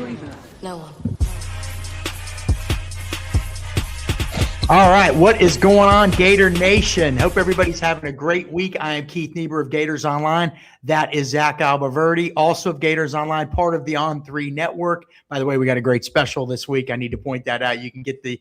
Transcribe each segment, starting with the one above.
screaming at? No one. All right, what is going on, Gator Nation? Hope everybody's having a great week. I am Keith Niebuhr of Gators Online. That is Zach Albaverdi, also of Gators Online, part of the On3 network. By the way, we got a great special this week. I need to point that out. You can get the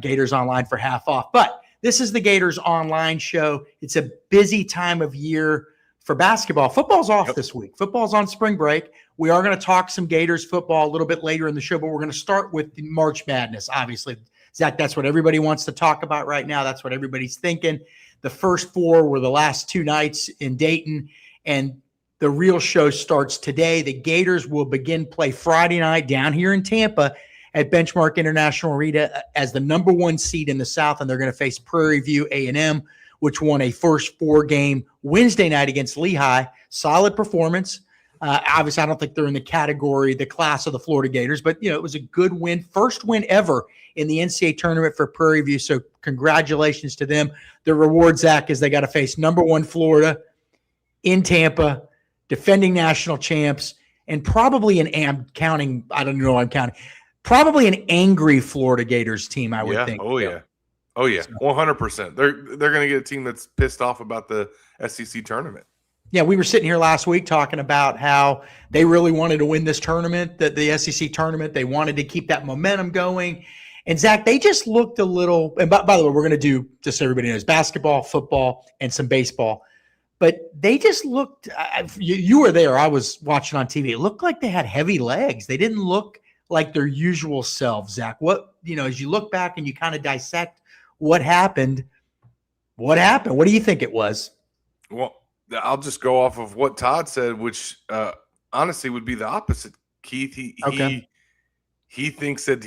Gators Online for half off. But this is the Gators Online show. It's a busy time of year for basketball. Football's off this week. Football's on spring break. We are going to talk some Gators football a little bit later in the show, but we're going to start with the March Madness, obviously. Zach, that's what everybody wants to talk about right now. That's what everybody's thinking. The first four were the last two nights in Dayton, and the real show starts today. The Gators will begin play Friday night down here in Tampa at Benchmark International Arena as the number one seed in the South, and they're going to face Prairie View A&M, which won a first four-game Wednesday night against Lehigh. Solid performance. Obviously, I don't think they're in the category, the class of the Florida Gators, but, you know, it was a good win. First win ever in the NCAA tournament for Prairie View, so congratulations to them. The reward, Zach, is they got to face number one Florida in Tampa, defending national champs, and probably probably an angry Florida Gators team, I would think. Oh, yeah. 100%. They're going to get a team that's pissed off about the SEC tournament. Yeah, we were sitting here last week talking about how they really wanted to win this tournament, the SEC tournament. They wanted to keep that momentum going. And, Zach, they just looked a little – and by the way, we're going to do, just so everybody knows, basketball, football, and some baseball. But they just looked – you were there. I was watching on TV. It looked like they had heavy legs. They didn't look like their usual selves, Zach. What – as you look back and you kind of dissect what happened, what do you think it was? Well, I'll just go off of what Todd said, which honestly would be the opposite. Keith, he thinks that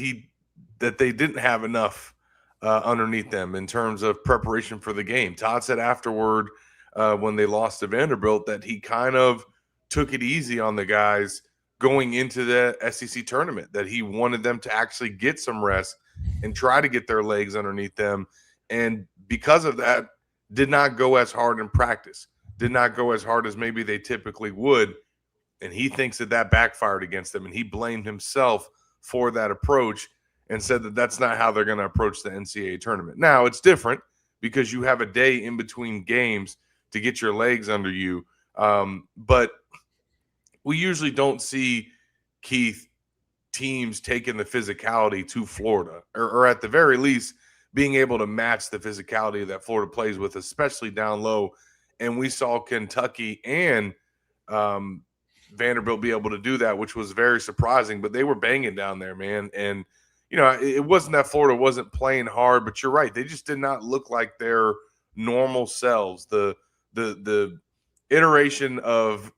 they didn't have enough underneath them in terms of preparation for the game. Todd said afterward, when they lost to Vanderbilt, that he kind of took it easy on the guys going into the SEC tournament, that he wanted them to actually get some rest and try to get their legs underneath them. And because of that, did not go as hard in practice. Did not go as hard as maybe they typically would, and he thinks that backfired against them, and he blamed himself for that approach and said that that's not how they're going to approach the NCAA tournament. Now, it's different because you have a day in between games to get your legs under you, but we usually don't see, Keith, teams taking the physicality to Florida, or at the very least being able to match the physicality that Florida plays with, especially down low. And we saw Kentucky and Vanderbilt be able to do that, which was very surprising. But they were banging down there, man. And, it wasn't that Florida wasn't playing hard, but you're right. They just did not look like their normal selves. The iteration of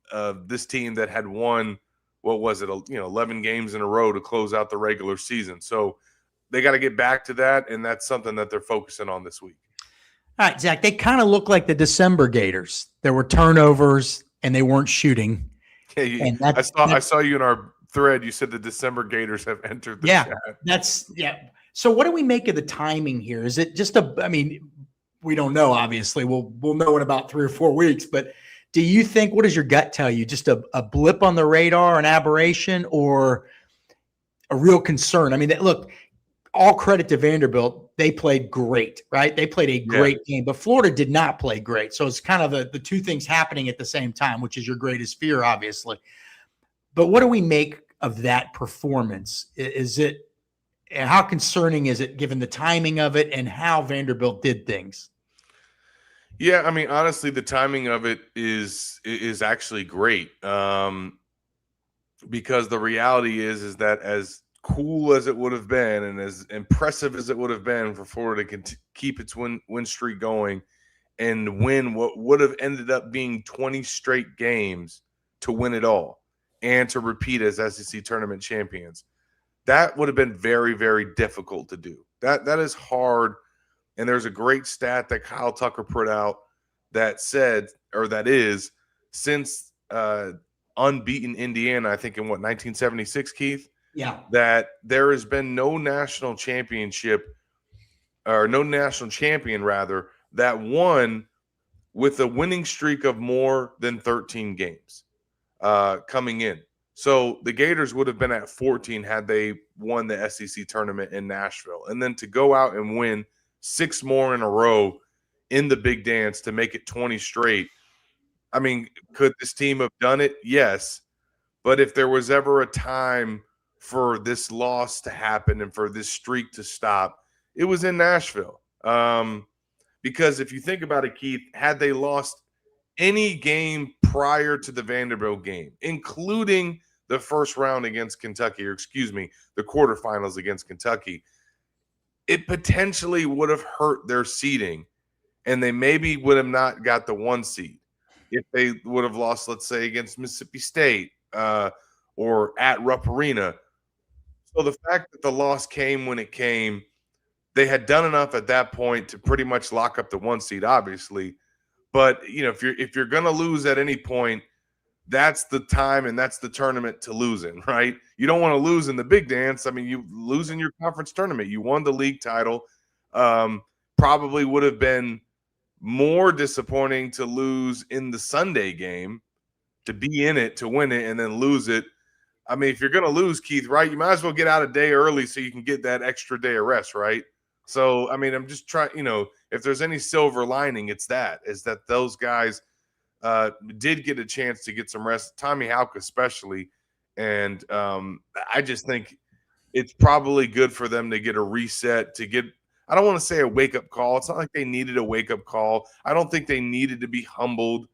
this team that had won, 11 games in a row to close out the regular season. So they got to get back to that, and that's something that they're focusing on this week. All right, Zach, they kind of look like the December Gators. There were turnovers, and they weren't shooting. Yeah, I saw you in our thread. You said the December Gators have entered the chat. So what do we make of the timing here? Is it just we don't know, obviously. We'll know in about 3 or 4 weeks. But do you think, what does your gut tell you? Just a blip on the radar, an aberration, or a real concern? Look, all credit to Vanderbilt. They played great, right? They played a great game, but Florida did not play great. So it's kind of the two things happening at the same time, which is your greatest fear, obviously. But what do we make of that performance? How concerning is it given the timing of it and how Vanderbilt did things? Yeah, honestly, the timing of it is actually great, because the reality is that as cool as it would have been and as impressive as it would have been for Florida to keep its win streak going and win what would have ended up being 20 straight games to win it all and to repeat as SEC tournament champions, that would have been very, very difficult to do. That is hard. And there's a great stat that Kyle Tucker put out that said, or that is, since unbeaten Indiana, I think in 1976, Keith? Yeah. That there has been no national champion rather, that won with a winning streak of more than 13 games coming in. So the Gators would have been at 14 had they won the SEC tournament in Nashville. And then to go out and win 6 more in a row in the big dance to make it 20 straight. I mean, could this team have done it? Yes. But if there was ever a time for this loss to happen and for this streak to stop, it was in Nashville. Because if you think about it, Keith, had they lost any game prior to the Vanderbilt game, including the first round against Kentucky, or excuse me, the quarterfinals against Kentucky, it potentially would have hurt their seeding, and they maybe would have not got the 1 seed if they would have lost, let's say, against Mississippi State or at Rupp Arena. So the fact that the loss came when it came, they had done enough at that point to pretty much lock up the 1 seed, obviously. But if you're going to lose at any point, that's the time and that's the tournament to lose in, right? You don't want to lose in the big dance. I mean, you lose in your conference tournament. You won the league title. Probably would have been more disappointing to lose in the Sunday game, to be in it, to win it, and then lose it. I mean, if you're going to lose, Keith, right, you might as well get out a day early so you can get that extra day of rest, right? So, I mean, I'm just trying, if there's any silver lining, it's that those guys did get a chance to get some rest, Tommy Houck especially. And I just think it's probably good for them to get a reset, to get, I don't want to say a wake-up call. It's not like they needed a wake-up call. I don't think they needed to be humbled.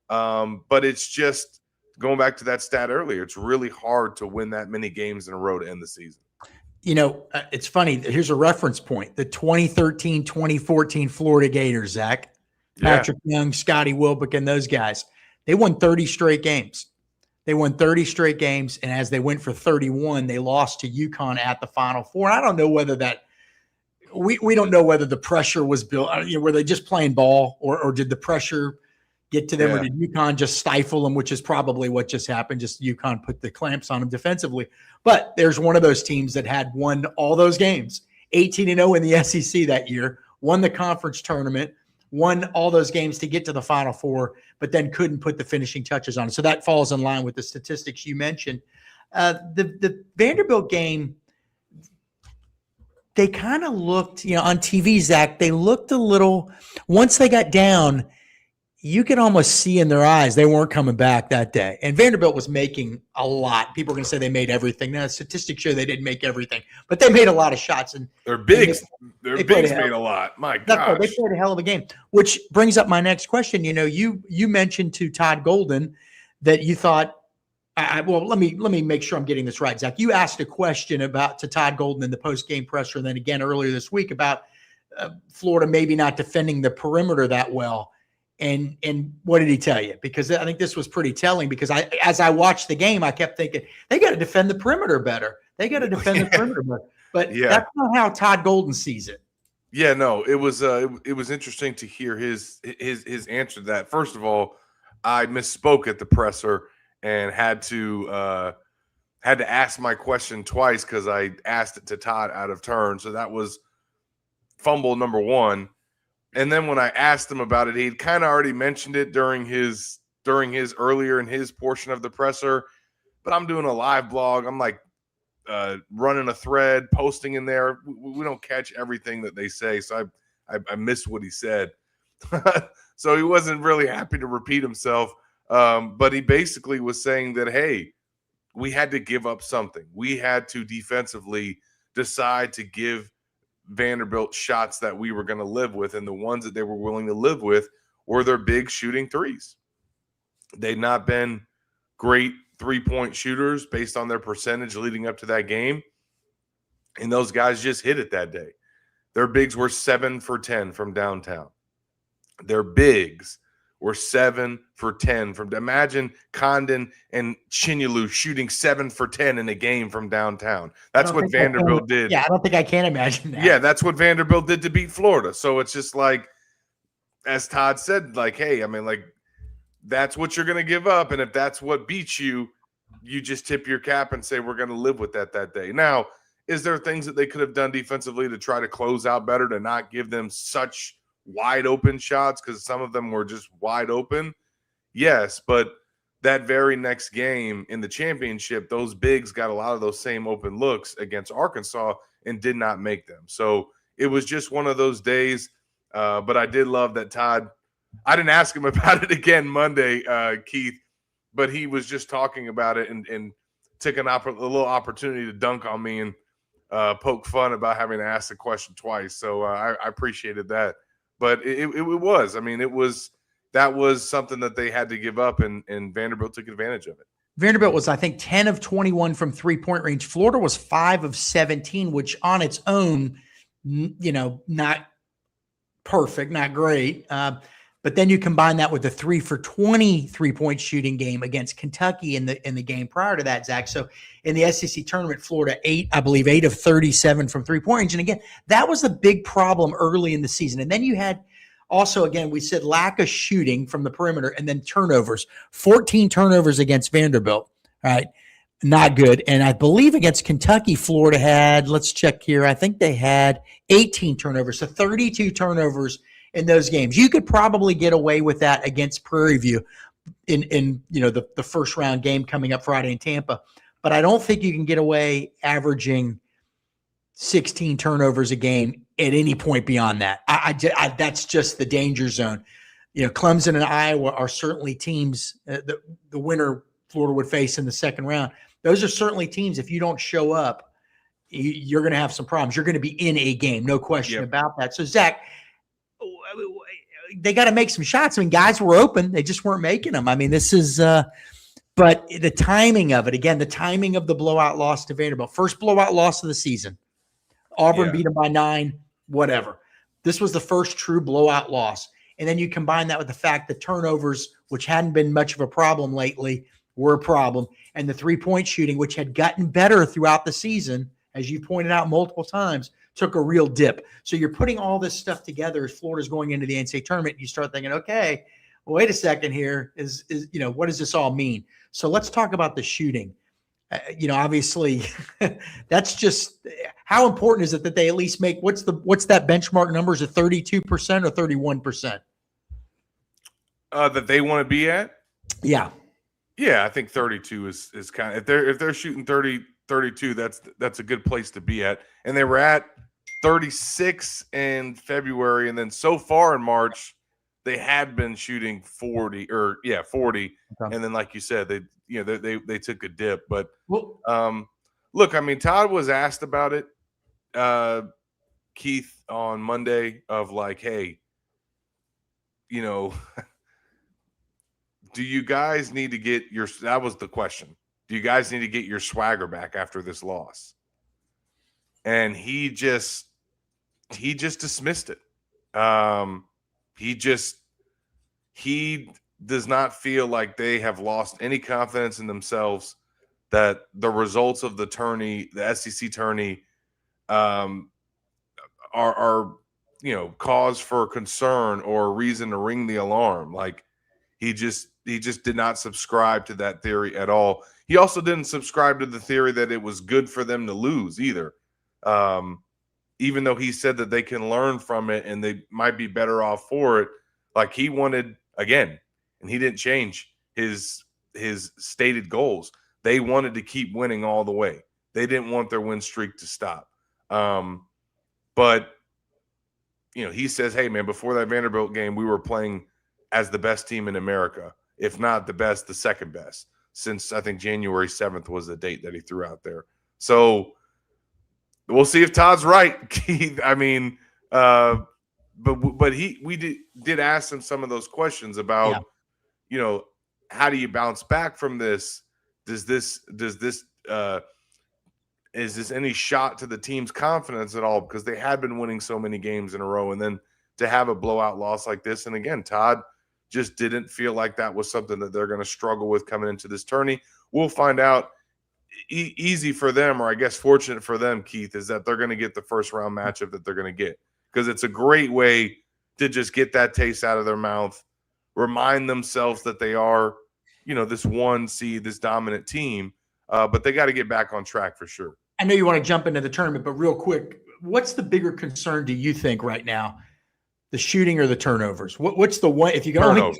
But it's just going back to that stat earlier, it's really hard to win that many games in a row to end the season. It's funny. Here's a reference point. The 2013-2014 Florida Gators, Zach. Patrick Young, Scotty Wilbeck, and those guys. They won 30 straight games. And as they went for 31, they lost to UConn at the Final Four. And I don't know whether that we don't know whether the pressure was built. Were they just playing ball, or did the pressure get to them, or did UConn just stifle them, which is probably what just happened. Just UConn put the clamps on them defensively. But there's one of those teams that had won all those games, 18-0 in the SEC that year, won the conference tournament, won all those games to get to the Final Four, but then couldn't put the finishing touches on it. So that falls in line with the statistics you mentioned. The Vanderbilt game, they kind of looked, on TV, Zach, they looked a little, once they got down, you could almost see in their eyes they weren't coming back that day. And Vanderbilt was making a lot. People are going to say they made everything. Now, statistics show they didn't make everything, but they made a lot of shots. And their bigs made a lot. My gosh. They played a hell of a game, which brings up my next question. You mentioned to Todd Golden that you thought, let me make sure I'm getting this right, Zach. You asked a question to Todd Golden in the post-game presser, and then again earlier this week about Florida maybe not defending the perimeter that well. And what did he tell you? Because I think this was pretty telling, because as I watched the game, I kept thinking they got to defend the perimeter better. But that's not how Todd Golden sees it. Yeah, no, it was interesting to hear his answer to that. First of all, I misspoke at the presser and had to ask my question twice because I asked it to Todd out of turn. So that was fumble number one. And then when I asked him about it, he'd kind of already mentioned it during his earlier in his portion of the presser. But I'm doing a live blog. I'm like running a thread, posting in there. We don't catch everything that they say, so I missed what he said. So he wasn't really happy to repeat himself. But he basically was saying that, hey, we had to give up something. We had to defensively decide to give Vanderbilt shots that we were going to live with, and the ones that they were willing to live with were their big shooting threes. They'd not been great three-point shooters based on their percentage leading up to that game, and those guys just hit it that day. Their bigs were 7 for 10 from downtown. Their bigs were 7 for 10 from. Imagine Condon and Chinyalu shooting 7 for 10 in a game from downtown. That's what Vanderbilt did. Yeah, I don't think I can imagine that. Yeah, that's what Vanderbilt did to beat Florida. So it's just like, as Todd said, like, hey, I mean, like, that's what you're going to give up. And if that's what beats you, you just tip your cap and say, we're going to live with that day. Now, is there things that they could have done defensively to try to close out better, to not give them such wide open shots, because some of them were just wide open? Yes, but that very next game in the championship, those bigs got a lot of those same open looks against Arkansas and did not make them. So it was just one of those days. But I did love that Todd. I didn't ask him about it again Monday, Keith, but he was just talking about it and took a little opportunity to dunk on me and poke fun about having to ask the question twice. So I appreciated that. But it was. I mean, that was something that they had to give up, and Vanderbilt took advantage of it. Vanderbilt was, I think, 10 of 21 from three-point range. Florida was 5 of 17, which on its own, not perfect, not great. But then you combine that with the 3 for 20 3-point shooting game against Kentucky in the game prior to that, Zach. So in the SEC tournament, Florida 8 of 37 from 3-point range. And again, that was the big problem early in the season. And then you had also, again, we said lack of shooting from the perimeter and then turnovers. 14 turnovers against Vanderbilt, right? Not good. And I believe against Kentucky, Florida had, let's check here, I think they had 18 turnovers. So 32 turnovers in those games. You could probably get away with that against Prairie View in the first round game coming up Friday in Tampa. But I don't think you can get away averaging 16 turnovers a game at any point beyond that. That's just the danger zone. Clemson and Iowa are certainly teams the winner Florida would face in the second round. Those are certainly teams, if you don't show up, you're going to have some problems. You're going to be in a game, no question about that. So, Zach, they got to make some shots. I mean, guys were open. They just weren't making them. I mean, this is but the timing of it, again, the timing of the blowout loss to Vanderbilt, first blowout loss of the season. Auburn beat them by 9, whatever. This was the first true blowout loss. And then you combine that with the fact that turnovers, which hadn't been much of a problem lately, were a problem. And the 3-point shooting, which had gotten better throughout the season, as you pointed out multiple times, took a real dip. So you're putting all this stuff together as Florida's going into the NCAA tournament. And you start thinking, okay, well, wait a second here. Is what does this all mean? So let's talk about the shooting. Obviously, that's just how important is it that they at least make what's that benchmark number? Is it 32% or 31%? That they want to be at? Yeah. Yeah, I think 32 is kind of if they're shooting 32, that's a good place to be at. And they were at 36 in February, and then so far in March, they had been shooting 40. Okay. And then, like you said, they took a dip. But look, I mean, Todd was asked about it, Keith, on Monday of like, hey, do you guys need to get that was the question. Do you guys need to get your swagger back after this loss? And he just dismissed it. He does not feel like they have lost any confidence in themselves, that the results of the tourney, the SEC tourney, are cause for concern or a reason to ring the alarm. Like he just did not subscribe to that theory at all. He also didn't subscribe to the theory that it was good for them to lose either. Even though he said that they can learn from it and they might be better off for it. Like he wanted, again, and he didn't change his stated goals. They wanted to keep winning all the way. They didn't want their win streak to stop. But he says, hey, man, before that Vanderbilt game, we were playing as the best team in America, if not the best, the second best, since I think January 7th was the date that he threw out there. So we'll see if Todd's right, Keith. I mean, but we did ask him some of those questions about, how do you bounce back from this? Is this any shot to the team's confidence at all? Because they had been winning so many games in a row, and then to have a blowout loss like this. And again, Todd just didn't feel like that was something that they're going to struggle with coming into this tourney. We'll find out. Easy for them, or I guess fortunate for them, Keith, is that they're going to get the first round matchup that they're going to get, because it's a great way to just get that taste out of their mouth, remind themselves that they are, this one seed, this dominant team, but they got to get back on track for sure. I know you want to jump into the tournament, but real quick, what's the bigger concern do you think right now? The shooting or the turnovers? What's the one? If you can only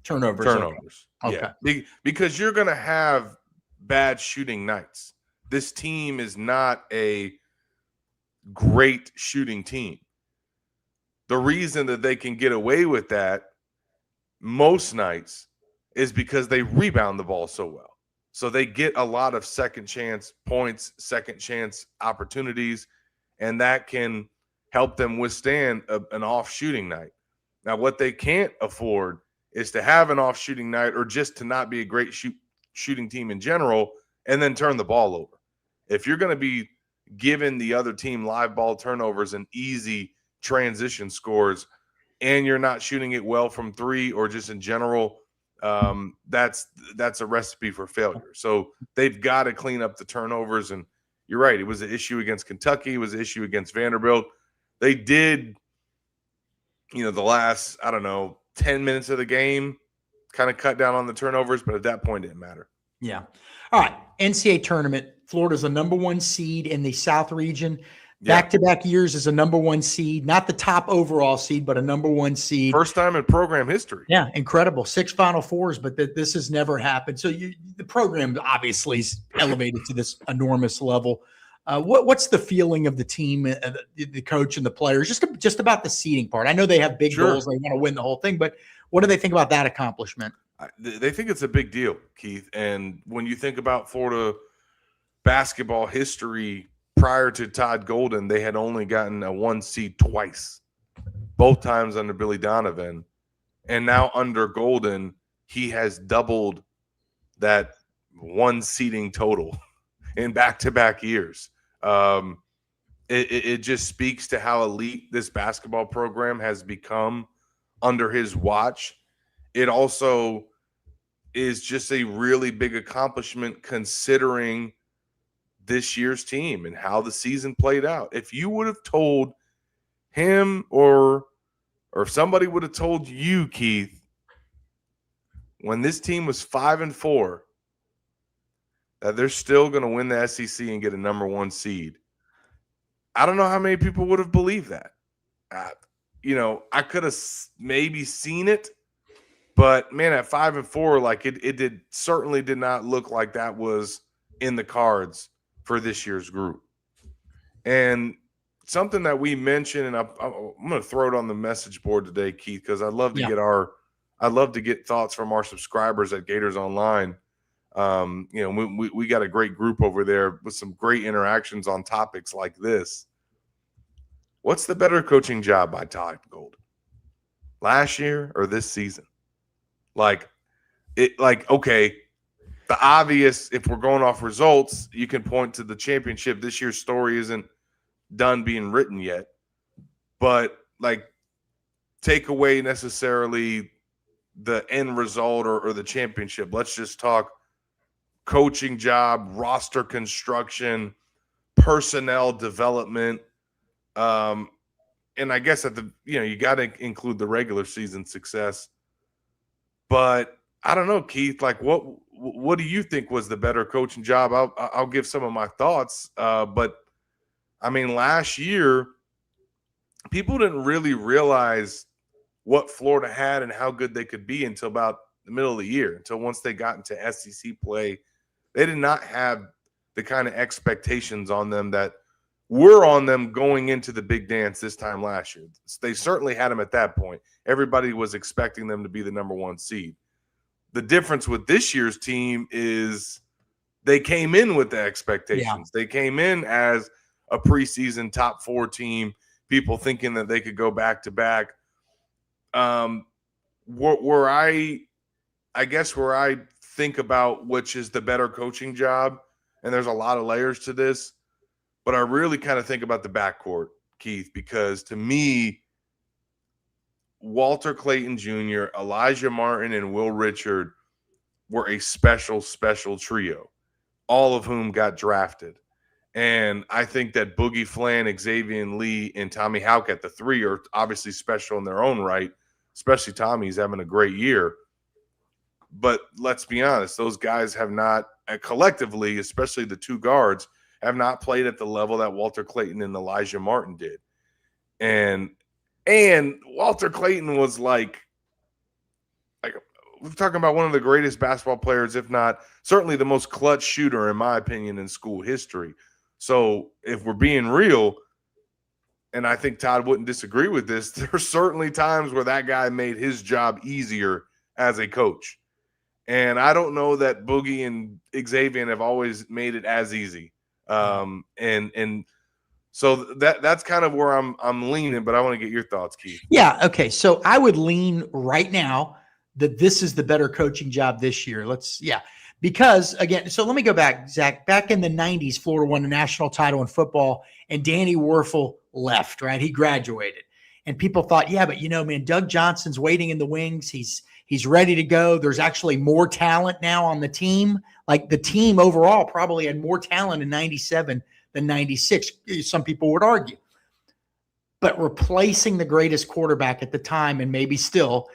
Turnovers. Okay. Yeah. Because you're going to have bad shooting nights. This team is not a great shooting team. The reason that they can get away with that most nights is because they rebound the ball so well. So they get a lot of second chance points, second chance opportunities, and that can help them withstand an off shooting night. Now, what they can't afford is to have an off shooting night or just to not be a great shooting team in general and then turn the ball over. If you're going to be giving the other team live ball turnovers and easy transition scores, and you're not shooting it well from three or just in general, that's a recipe for failure. So they've got to clean up the turnovers. And you're right, it was an issue against Kentucky, it was an issue against Vanderbilt. They did, the last, 10 minutes of the game kind of cut down on the turnovers, but at that point it didn't matter. Yeah. All right. NCAA tournament. Florida's a number 1 seed in the South region. Back-to-back years as a number 1 seed, not the top overall seed, but a number 1 seed. First time in program history. Yeah, incredible. 6 Final Fours, but this has never happened. So the program obviously is elevated to this enormous level. What's the feeling of the team, the coach and the players, just about the seeding part? I know they have big goals. They want to win the whole thing, but what do they think about that accomplishment? They think it's a big deal, Keith. And when you think about Florida basketball history, prior to Todd Golden, they had only gotten a 1 seed twice, both times under Billy Donovan. And now under Golden, he has doubled that 1 seeding total in back-to-back years. It just speaks to how elite this basketball program has become under his watch. It also is just a really big accomplishment considering this year's team and how the season played out. If you would have told him or if somebody would have told you, Keith, when this team was 5-4, that they're still going to win the SEC and get a number 1 seed, I don't know how many people would have believed that. I could have maybe seen it, but man, at 5-4, like it certainly did not look like that was in the cards for this year's group. And something that we mentioned, and I'm going to throw it on the message board today, Keith, because I'd love to get thoughts from our subscribers at Gators Online. We got a great group over there with some great interactions on topics like this. What's the better coaching job by Todd Golden? Last year or this season? Okay, the obvious, if we're going off results, you can point to the championship. This year's story isn't done being written yet. But, take away necessarily the end result or the championship. Let's just talk coaching job, roster construction, personnel development. And I guess you got to include the regular season success. But I don't know, Keith, what do you think was the better coaching job? I'll give some of my thoughts. But I mean, last year, people didn't really realize what Florida had and how good they could be until about the middle of the year, until once they got into SEC play. They did not have the kind of expectations on them that were on them going into the big dance this time last year. They certainly had them at that point. Everybody was expecting them to be the number 1 seed. The difference with this year's team is they came in with the expectations. Yeah. They came in as a preseason top 4 team, people thinking that they could go back to back. Where I think about which is the better coaching job, and there's a lot of layers to this, but I really kind of think about the backcourt, Keith, because to me, Walter Clayton Jr., Elijah Martin, and Will Richard were a special, special trio, all of whom got drafted. And I think that Boogie Flan, Xavier Lee, and Tommy Hauck, the 3 are obviously special in their own right, especially Tommy's having a great year. But let's be honest, those guys have not, collectively, especially the 2 guards, have not played at the level that Walter Clayton and Elijah Martin did. And Walter Clayton was like we're talking about one of the greatest basketball players, if not certainly the most clutch shooter, in my opinion, in school history. So if we're being real, and I think Todd wouldn't disagree with this, there's certainly times where that guy made his job easier as a coach. And I don't know that Boogie and Xavier have always made it as easy. And so that's kind of where I'm leaning, but I want to get your thoughts, Keith. Yeah. Okay. So I would lean right now that this is the better coaching job this year. Because again, so let me go back, Zach. Back in the 90s, Florida won the national title in football, and Danny Werfel left, right? He graduated. And people thought, yeah, but man, Doug Johnson's waiting in the wings. He's ready to go. There's actually more talent now on the team. Like the team overall probably had more talent in 97 than 96. Some people would argue. But replacing the greatest quarterback at the time, and maybe still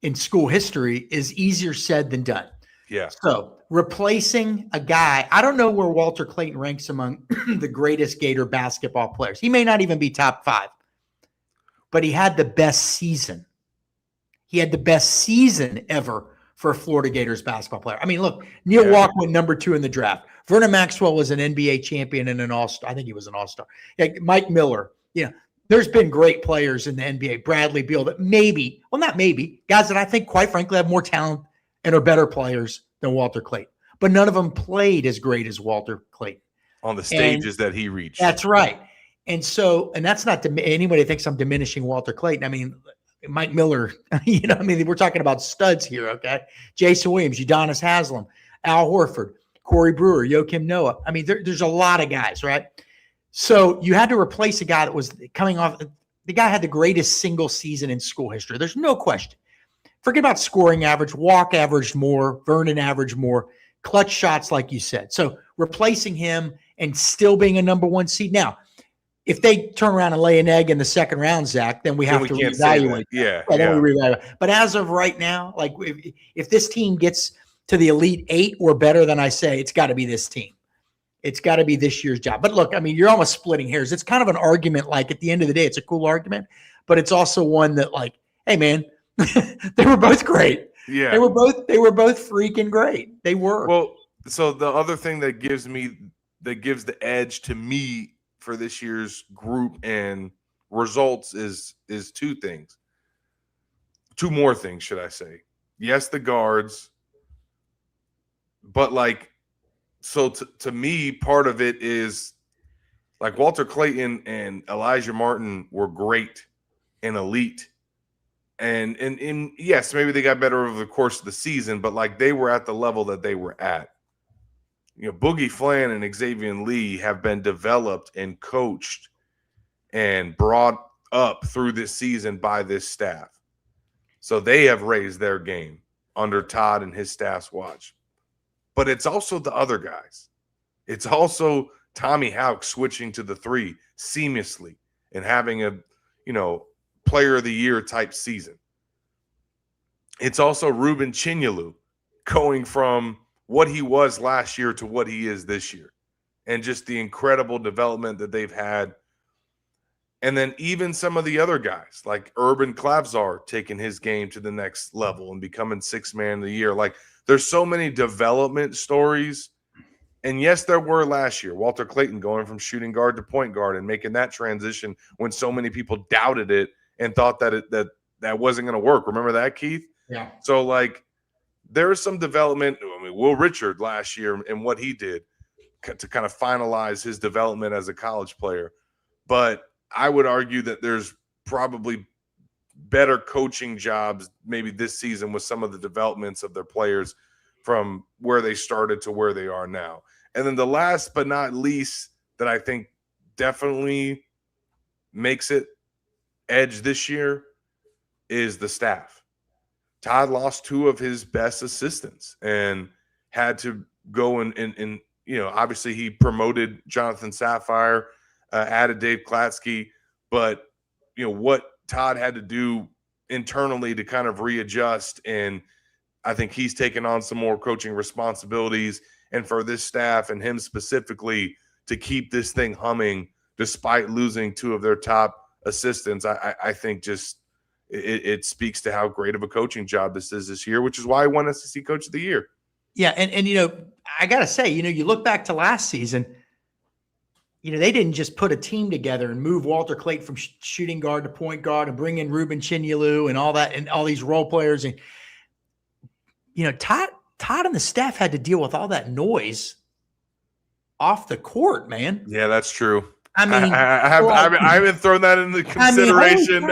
in school history, is easier said than done. Yeah. So replacing a guy, I don't know where Walter Clayton ranks among the greatest Gator basketball players. He may not even be top 5, but he had the best season. He had the best season ever for a Florida Gators basketball player. I mean, look, Neil Walker went number 2 in the draft. Vernon Maxwell was an NBA champion and an all-star. I think he was an all-star. Mike Miller, there's been great players in the NBA. Bradley Beal that guys that I think, quite frankly, have more talent and are better players than Walter Clayton. But none of them played as great as Walter Clayton. On the stages that he reached. That's right. And that's not anybody thinks I'm diminishing Walter Clayton. I mean, Mike Miller, we're talking about studs here, okay? Jason Williams, Udonis Haslem, Al Horford, Corey Brewer, Joakim Noah. I mean, there's a lot of guys, right? So you had to replace a guy that was coming off. The guy had the greatest single season in school history. There's no question. Forget about scoring average. Walk averaged more. Vernon averaged more. Clutch shots, like you said. So replacing him and still being a number 1 seed. Now, if they turn around and lay an egg in the second round, Zach, then we have to reevaluate. Yeah. We reevaluate. But as of right now, like if this team gets to the Elite 8 or better, then I say it's got to be this team. It's got to be this year's job. But look, I mean, you're almost splitting hairs. It's kind of an argument. Like at the end of the day, it's a cool argument, but it's also one that, like, hey, man, they were both great. Yeah, they were both freaking great. They were. Well, so the other thing that gives the edge to me for this year's group and results is 2 things. 2 more things, should I say? Yes, the guards, but so to me, part of it is like Walter Clayton and Elijah Martin were great and elite. And yes, maybe they got better over the course of the season, but they were at the level that they were at. Boogie Flan and Xavier Lee have been developed and coached and brought up through this season by this staff. So they have raised their game under Todd and his staff's watch. But it's also the other guys. It's also Tommy Houck switching to the 3 seamlessly and having a, player of the year type season. It's also Ruben Chinyalu going from what he was last year to what he is this year, and just the incredible development that they've had. And then even some of the other guys like Urban Klavzar taking his game to the next level and becoming 6th man of the year. There's so many development stories. And yes, there were last year. Walter Clayton going from shooting guard to point guard and making that transition when so many people doubted it and thought that that wasn't going to work. Remember that, Keith? Yeah. So there is some development. I mean, Will Richard last year and what he did to kind of finalize his development as a college player. But I would argue that there's probably better coaching jobs maybe this season with some of the developments of their players from where they started to where they are now. And then the last but not least that I think definitely makes it edge this year is the staff. Todd lost 2 of his best assistants and had to go and obviously he promoted Jonathan Sapphire, added Dave Klatsky, but what Todd had to do internally to kind of readjust, and I think he's taken on some more coaching responsibilities, and for this staff and him specifically to keep this thing humming despite losing 2 of their top assistants, I think just it speaks to how great of a coaching job this is this year, which is why I won SEC Coach of the Year. Yeah, and I got to say, you look back to last season, they didn't just put a team together and move Walter Clayton from shooting guard to point guard and bring in Ruben Chinyelu and all that and all these role players. And, Todd and the staff had to deal with all that noise off the court, man. Yeah, that's true. I mean, I haven't thrown that into consideration.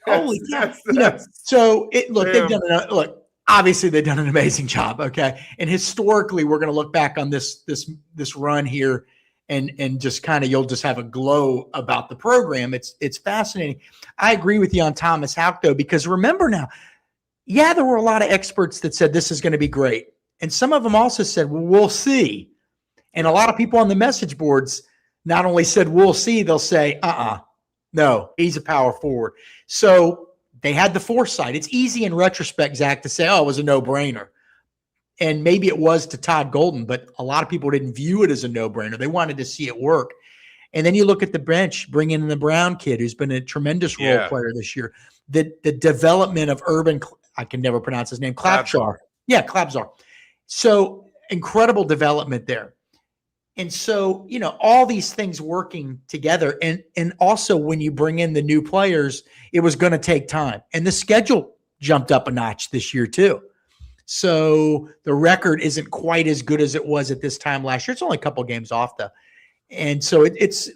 Holy cow. So they've done obviously they've done an amazing job. Okay. And historically, we're going to look back on this run here and just kind of, you'll just have a glow about the program. It's fascinating. I agree with you on Thomas Houck though, because remember now, there were a lot of experts that said this is going to be great. And some of them also said, well, we'll see. And a lot of people on the message boards not only said, we'll see, they'll say, no, he's a power forward. So they had the foresight. It's easy in retrospect, Zach, to say, it was a no-brainer. And maybe it was to Todd Golden, but a lot of people didn't view it as a no-brainer. They wanted to see it work. And then you look at the bench, bring in the Brown kid, who's been a tremendous role player this year. The development of Urban, I can never pronounce his name, Klapjar. Yeah, Klapjar. So incredible development there. And so, all these things working together. And also when you bring in the new players, it was going to take time. And the schedule jumped up a notch this year too. So the record isn't quite as good as it was at this time last year. It's only a couple games off though. And so it's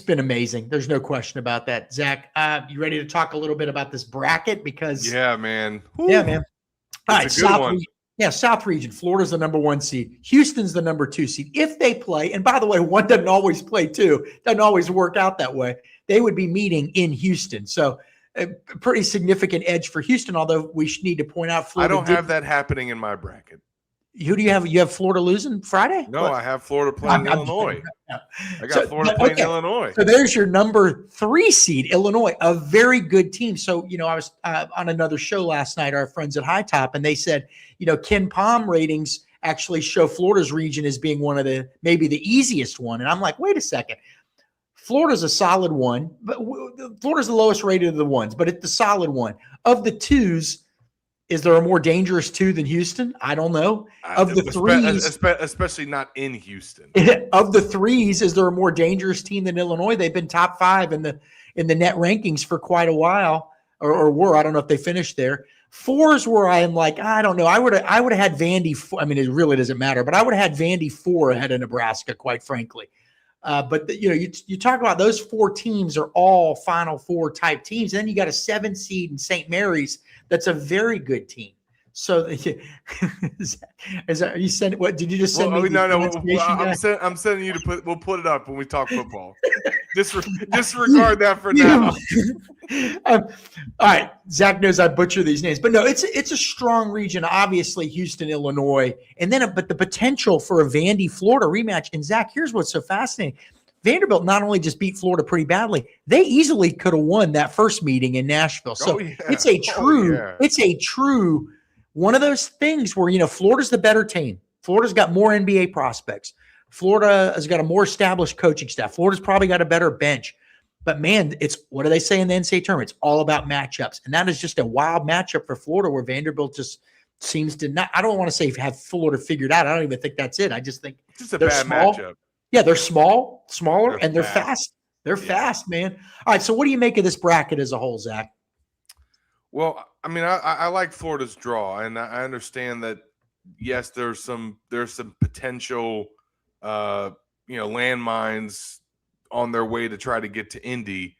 been amazing. There's no question about that. Zach, you ready to talk a little bit about this bracket? Because man. Yeah, man. All right, South region. Florida's the number 1 seed. Houston's the number 2 seed. If they play, and by the way, one doesn't always play two, doesn't always work out that way. They would be meeting in Houston. So a pretty significant edge for Houston, although we need to point out Florida. I don't have that happening in my bracket. Who do you have? You have Florida losing Friday? No, I have Florida playing Illinois. I got Florida playing Illinois. So there's your number 3 seed, Illinois, a very good team. So, I was on another show last night, our friends at High Top, and they said, Ken Palm ratings actually show Florida's region as being one of maybe the easiest one. And I'm like, wait a second. Florida's a solid one, but Florida's the lowest rated of the ones, but it's the solid one. Of the twos, is there a more dangerous 2 than Houston? I don't know. Of the threes, especially not in Houston. Of the threes, is there a more dangerous team than Illinois? They've been top 5 in the net rankings for quite a while, or were. I don't know if they finished there. 4s where I am like, I don't know. I would have had Vandy. I mean, it really doesn't matter, but I would have had Vandy 4 ahead of Nebraska, quite frankly. But you talk about those 4 teams are all Final Four type teams. And then you got a 7 seed in St. Mary's. That's a very good team. So, is that you send? What did you just send me? No. I'm sending you to put. We'll put it up when we talk football. Disregard that for now. All right, Zach knows I butcher these names, but no, it's a strong region. Obviously, Houston, Illinois, and then but the potential for a Vandy Florida rematch. And Zach, here's what's so fascinating. Vanderbilt not only just beat Florida pretty badly, they easily could have won that first meeting in Nashville. So it's a true one of those things where, Florida's the better team. Florida's got more NBA prospects. Florida has got a more established coaching staff. Florida's probably got a better bench. But man, what do they say in the NCAA tournament? It's all about matchups. And that is just a wild matchup for Florida where Vanderbilt just seems to not, I don't want to say have Florida figured out. I don't even think that's it. I just think it's just a bad matchup. Yeah, they're smaller, and they're fast. They're fast, man. All right, so what do you make of this bracket as a whole, Zach? Well, I mean, I like Florida's draw, and I understand that. Yes, there's some potential, landmines on their way to try to get to Indy,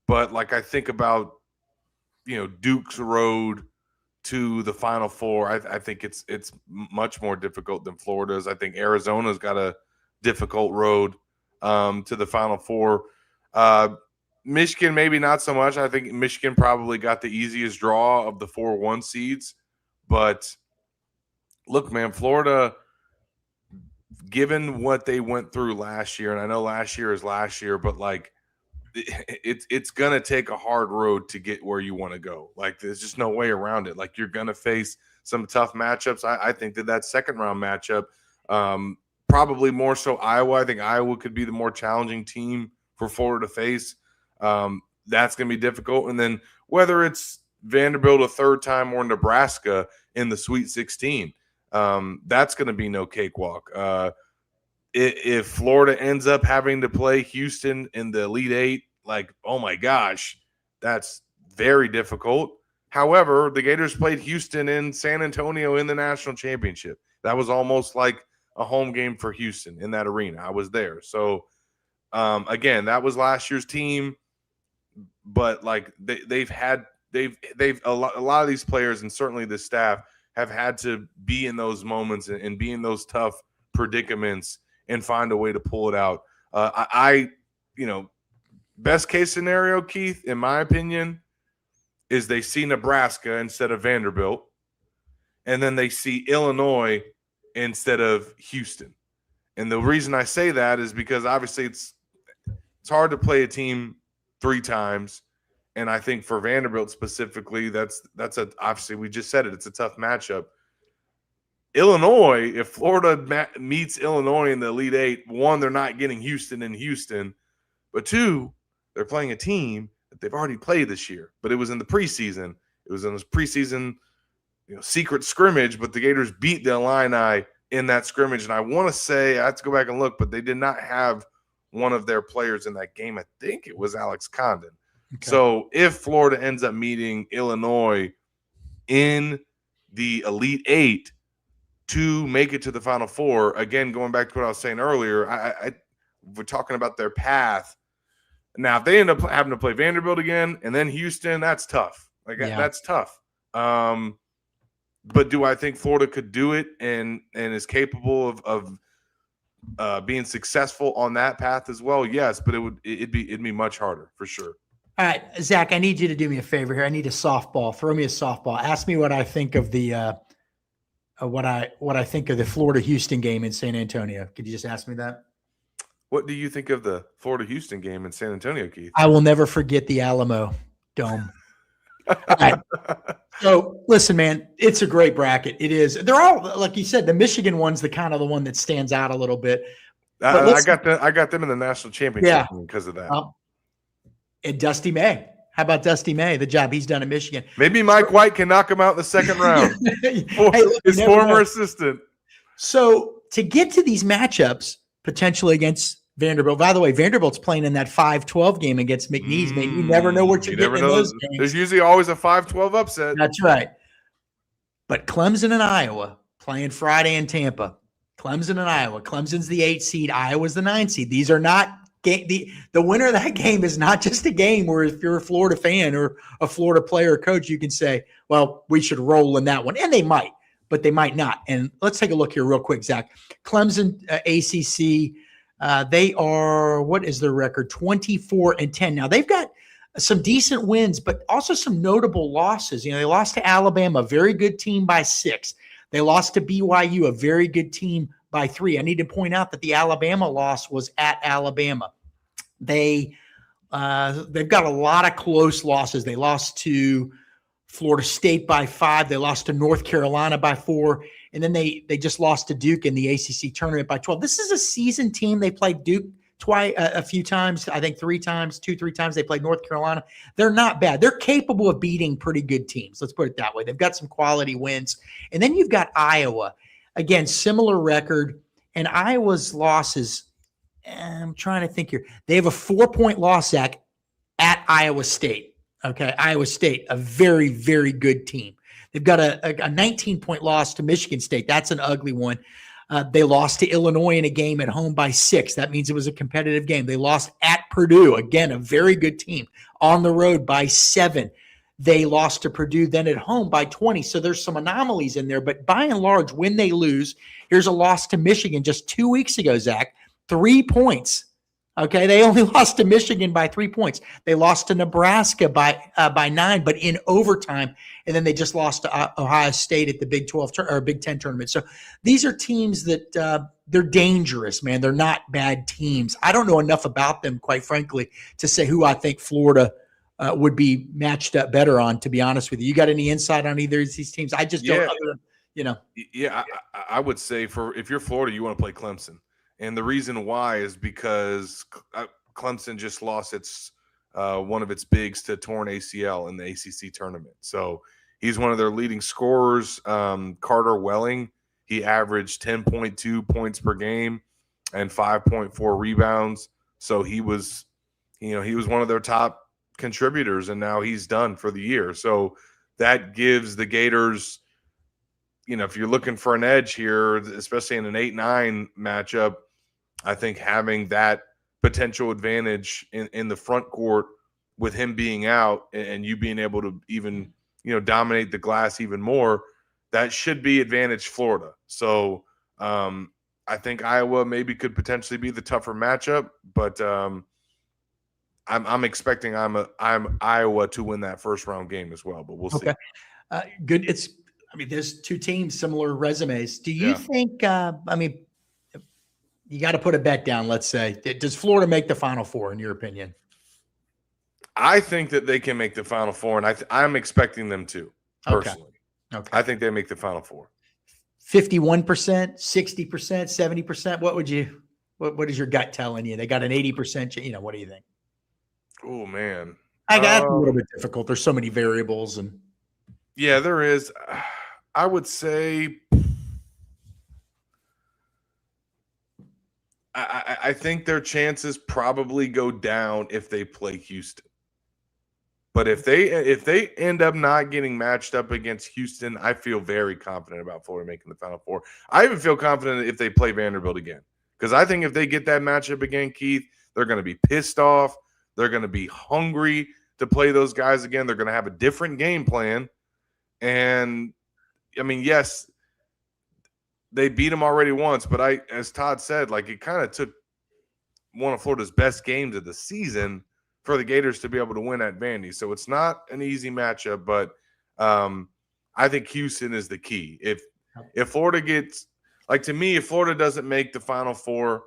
but like I think about, Duke's road to the Final Four. I think it's much more difficult than Florida's. I think Arizona's got a difficult road to the Final Four. Michigan, maybe not so much. I think Michigan probably got the easiest draw of the 4 1 seeds. But look, man, Florida, given what they went through last year, and I know last year is last year, but like it's going to take a hard road to get where you want to go. Like there's just no way around it. Like you're going to face some tough matchups. I think that second round matchup, probably more so Iowa. I think Iowa could be the more challenging team for Florida to face. that's going to be difficult. And then whether it's Vanderbilt a third time or Nebraska in the Sweet 16, that's going to be no cakewalk. If Florida ends up having to play Houston in the Elite Eight, like, oh my gosh, that's very difficult. However, the Gators played Houston in San Antonio in the national championship. That was almost like a home game for Houston in that arena. I was there. So, again, that was last year's team, but like they've a lot of these players and certainly the staff have had to be in those moments and be in those tough predicaments and find a way to pull it out. Best case scenario, Keith, in my opinion, is they see Nebraska instead of Vanderbilt, and then they see Illinois instead of Houston. And the reason I say that is because obviously it's hard to play a team 3 times. And I think for Vanderbilt specifically, that's obviously we just said it. It's a tough matchup. Illinois, if Florida meets Illinois in the Elite Eight, 1, they're not getting Houston in Houston, but 2, they're playing a team that they've already played this year. But it was in the preseason. It was in this preseason, secret scrimmage. But the Gators beat the Illini in that scrimmage. And I want to say I have to go back and look, but they did not have one of their players in that game. I think it was Alex Condon. Okay. So if Florida ends up meeting Illinois in the Elite Eight to make it to the Final Four, again, going back to what I was saying earlier, we're talking about their path. Now, if they end up having to play Vanderbilt again and then Houston, that's tough. That's tough. But do I think Florida could do it and is capable of being successful on that path as well? Yes, but it'd be much harder for sure. All right, Zach, I need you to do me a favor here. I need a softball. Throw me a softball. Ask me what I think of the what I think of the Florida-Houston game in San Antonio. Could you just ask me that? What do you think of the Florida-Houston game in San Antonio, Keith? I will never forget the Alamo Dome. All right. So listen, man, it's a great bracket. It is. They're all, like you said, the Michigan one's the one that stands out a little bit. I got them in the national championship because of that. And Dusty May. How about Dusty May? The job he's done at Michigan. Maybe Mike White can knock him out in the second round. His former assistant. So to get to these matchups potentially against Vanderbilt. By the way, Vanderbilt's playing in that 5-12 game against McNeese. Man, you never know what you're getting in those games. There's usually always a 5-12 upset. That's right. But Clemson and Iowa playing Friday in Tampa. Clemson and Iowa. Clemson's the 8 seed. Iowa's the 9 seed. These are not the winner of that game is not just a game where if you're a Florida fan or a Florida player or coach, you can say, well, we should roll in that one. And they might, but they might not. And let's take a look here real quick, Zach. Clemson, ACC, they are, what is their record? 24-10. Now they've got some decent wins, but also some notable losses. They lost to Alabama, a very good team, by 6. They lost to BYU, a very good team, by 3. I need to point out that the Alabama loss was at Alabama. They've got a lot of close losses. They lost to Florida State by 5. They lost to North Carolina by 4. And then they just lost to Duke in the ACC tournament by 12. This is a seasoned team. They played Duke a few times, I think 3 times. They played North Carolina. They're not bad. They're capable of beating pretty good teams. Let's put it that way. They've got some quality wins. And then you've got Iowa. Again, similar record. And Iowa's losses, I'm trying to think here. They have a 4-point loss, Zach, at Iowa State. Okay, Iowa State, a very, very good team. They've got a 19-point loss to Michigan State. That's an ugly one. They lost to Illinois in a game at home by 6. That means it was a competitive game. They lost at Purdue. Again, a very good team. On the road by 7. They lost to Purdue then at home by 20. So there's some anomalies in there. But by and large, when they lose, here's a loss to Michigan just 2 weeks ago, Zach. 3 points. Okay, they only lost to Michigan by 3 points. They lost to Nebraska by 9, but in overtime. And then they just lost to Ohio State at the Big 12 or Big 10 tournament. So these are teams that they're dangerous, man. They're not bad teams. I don't know enough about them, quite frankly, to say who I think Florida would be matched up better on, to be honest with you. You got any insight on either of these teams? I just don't, Yeah, I would say if you're Florida, you want to play Clemson. And the reason why is because Clemson just lost its one of its bigs to torn ACL in the ACC tournament. So he's one of their leading scorers. Carter Welling, he averaged 10.2 points per game and 5.4 rebounds. So he was one of their top contributors, and now he's done for the year. So that gives the Gators, if you're looking for an edge here, especially in an 8-9 matchup, I think having that potential advantage in the front court with him being out and you being able to even, dominate the glass even more, that should be advantage Florida. So I think Iowa maybe could potentially be the tougher matchup, but I'm expecting I'm Iowa to win that first round game as well, but we'll see. Good. There's two teams, similar resumes. Do you think, you got to put a bet down, let's say. Does Florida make the Final Four, in your opinion? I think that they can make the Final Four, and I'm expecting them to, personally. Okay. I think they make the Final Four. 51%, 60%, 70%? What is your gut telling you? They got an 80%, what do you think? Oh, man. I got a little bit difficult. There's so many variables. Yeah, there is. I would say I think their chances probably go down if they play Houston. But if they end up not getting matched up against Houston, I feel very confident about Florida making the Final Four. I even feel confident if they play Vanderbilt again. Because I think if they get that matchup again, Keith, they're going to be pissed off. They're going to be hungry to play those guys again. They're going to have a different game plan. And, yes, they beat them already once. But as Todd said, it kind of took one of Florida's best games of the season for the Gators to be able to win at Vandy. So it's not an easy matchup, but I think Houston is the key. If Florida gets – to me, if Florida doesn't make the Final Four,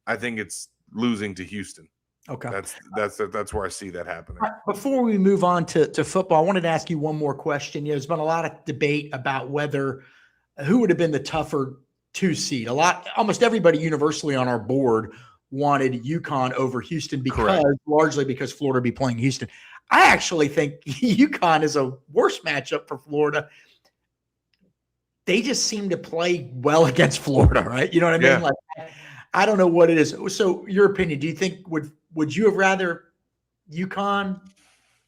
I think it's losing to Houston. Okay. That's where I see that happening. Before we move on to football, I wanted to ask you one more question. There's been a lot of debate about who would have been the tougher 2 seed. Almost everybody universally on our board wanted UConn over Houston largely because Florida be playing Houston. I actually think UConn is a worse matchup for Florida. They just seem to play well against Florida, right? You know what I mean? I don't know what it is. So your opinion, do you think would you have rather UConn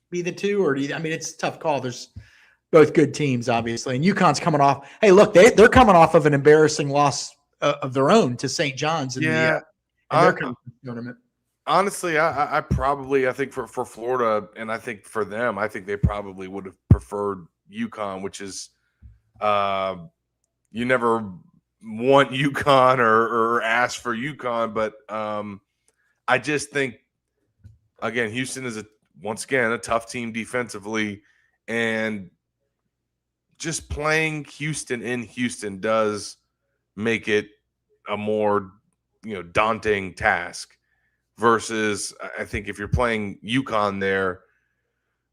be the 2, or it's a tough call. There's both good teams, obviously. And UConn's coming off. Hey, look, they're coming off of an embarrassing loss of their own to St. John's in their conference tournament. Honestly, I think for Florida, and I think for them, I think they probably would have preferred UConn, which is you never want UConn or ask for UConn, but I just think, again, Houston is once again a tough team defensively, and just playing Houston in Houston does make it a more daunting task versus I think if you're playing UConn there,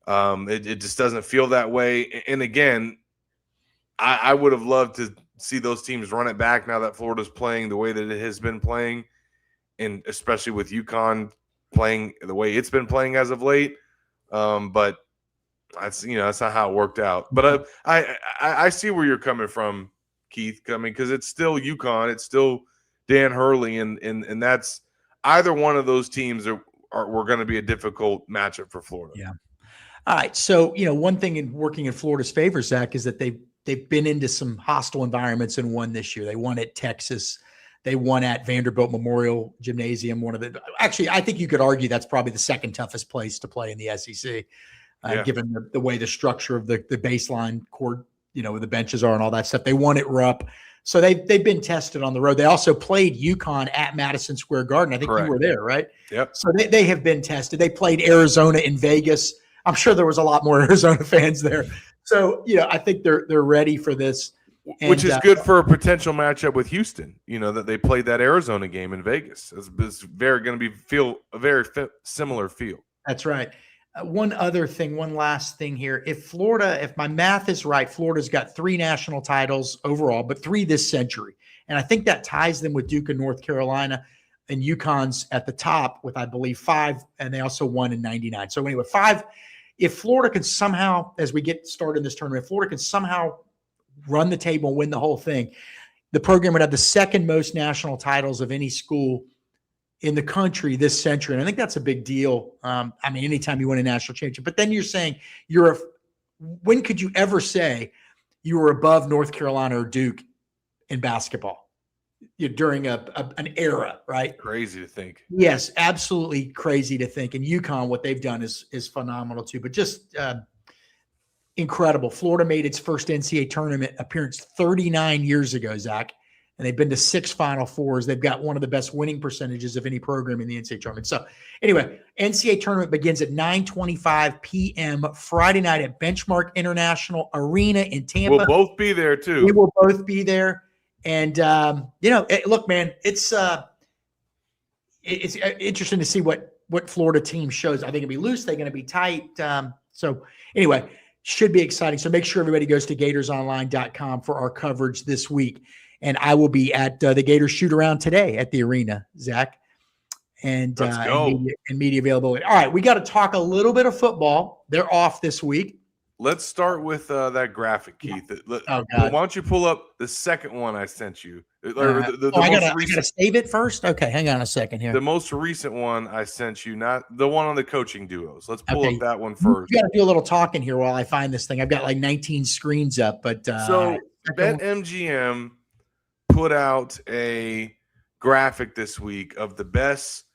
it just doesn't feel that way. And again, I would have loved to see those teams run it back now that Florida's playing the way that it has been playing, and especially with UConn playing the way it's been playing as of late. But that's not how it worked out. But I see where you're coming from, Keith. Because it's still UConn, it's still Dan Hurley, and that's either one of those teams were going to be a difficult matchup for Florida. Yeah. All right. So one thing in working in Florida's favor, Zach, is that they've been into some hostile environments and won this year. They won at Texas. They won at Vanderbilt Memorial Gymnasium. Actually, I think you could argue that's probably the second toughest place to play in the SEC, given the way the structure of the baseline court, the benches are and all that stuff. They won at Rupp. So they've been tested on the road. They also played UConn at Madison Square Garden. I think you were there, right? Yep. So they have been tested. They played Arizona in Vegas. I'm sure there was a lot more Arizona fans there. So, I think they're ready for this. Which is good for a potential matchup with Houston, that they played that Arizona game in Vegas. It's very going to feel a very similar feel. That's right. One last thing here. If my math is right, Florida's got 3 national titles overall, but 3 this century. And I think that ties them with Duke and North Carolina. and UConn's at the top with, I believe, 5, and they also won in 99. So anyway, 5. If Florida can somehow, as we get started in this tournament, if Florida can somehow run the table and win the whole thing, the program would have the second most national titles of any school in the country this century. And I think that's a big deal. I mean, anytime you win a national championship, but then you're saying when could you ever say you were above North Carolina or Duke in basketball during an era, right? Crazy to think. Yes, absolutely crazy to think. And UConn, what they've done is phenomenal too, but just incredible. Florida made its first NCAA tournament appearance 39 years ago, Zach, and they've been to 6 Final Fours. They've got one of the best winning percentages of any program in the NCAA tournament. So anyway, NCAA tournament begins at 9:25 p.m. Friday night at Benchmark International Arena in Tampa. We'll both be there too. We will both be there. And, look, man, it's interesting to see what Florida team shows. Are they going to be loose? They're going to be tight. So anyway, should be exciting. So make sure everybody goes to GatorsOnline.com for our coverage this week. And I will be at the Gators shoot around today at the arena, Zach. And, Let's go. and media availability. All right, we got to talk a little bit of football. They're off this week. Let's start with that graphic, Keith. Oh, God. Why don't you pull up the second one I sent you? I gotta save it first. Okay, hang on a second here. The most recent one I sent you, not the one on the coaching duos. Let's pull up that one first. You got to do a little talking here while I find this thing. I've got like 19 screens up, but so BetMGM put out a graphic this week of the best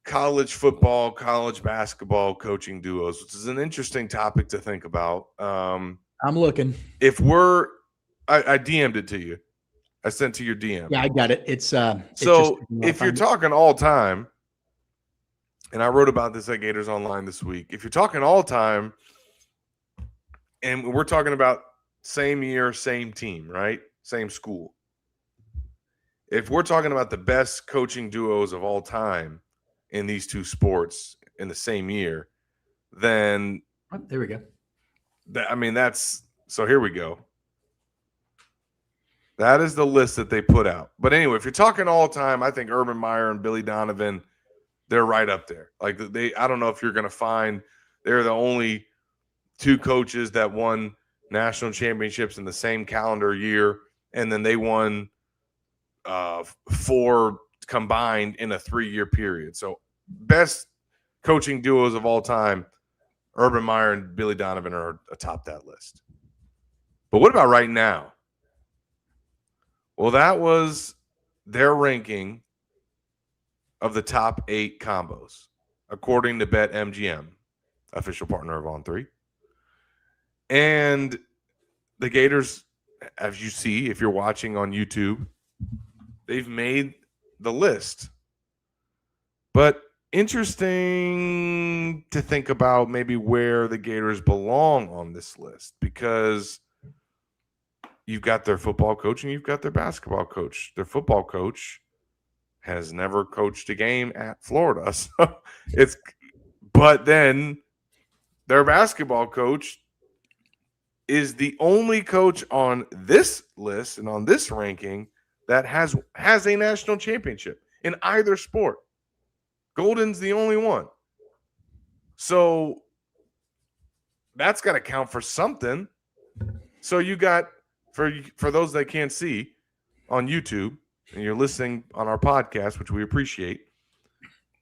college football, college basketball coaching duos, which is an interesting topic to think about. I'm looking. I DM'd it to you. I sent to your DM. Yeah, I got it. It's so if you're talking all time, and I wrote about this at Gators Online this week. If you're talking all time, and we're talking about same year, same team, right? Same school. If we're talking about the best coaching duos of all time in these two sports in the same year, then there we go. So here we go. That is the list that they put out. But anyway, if you're talking all time, I think Urban Meyer and Billy Donovan, they're right up there. Like I don't know if you're going to find they're the only 2 coaches that won national championships in the same calendar year, and then they won 4 combined in a 3-year period. So best coaching duos of all time, Urban Meyer and Billy Donovan are atop that list. But what about right now? Well, that was their ranking of the top 8 combos, according to BetMGM, official partner of On3. And the Gators, as you see, if you're watching on YouTube, they've made the list. But interesting to think about maybe where the Gators belong on this list, because you've got their football coach and you've got their basketball coach. Their football coach has never coached a game at Florida. So but then their basketball coach is the only coach on this list and on this ranking that has a national championship in either sport. Golden's the only one. So that's got to count for something. So you got, for those that can't see on YouTube and you're listening on our podcast, which we appreciate,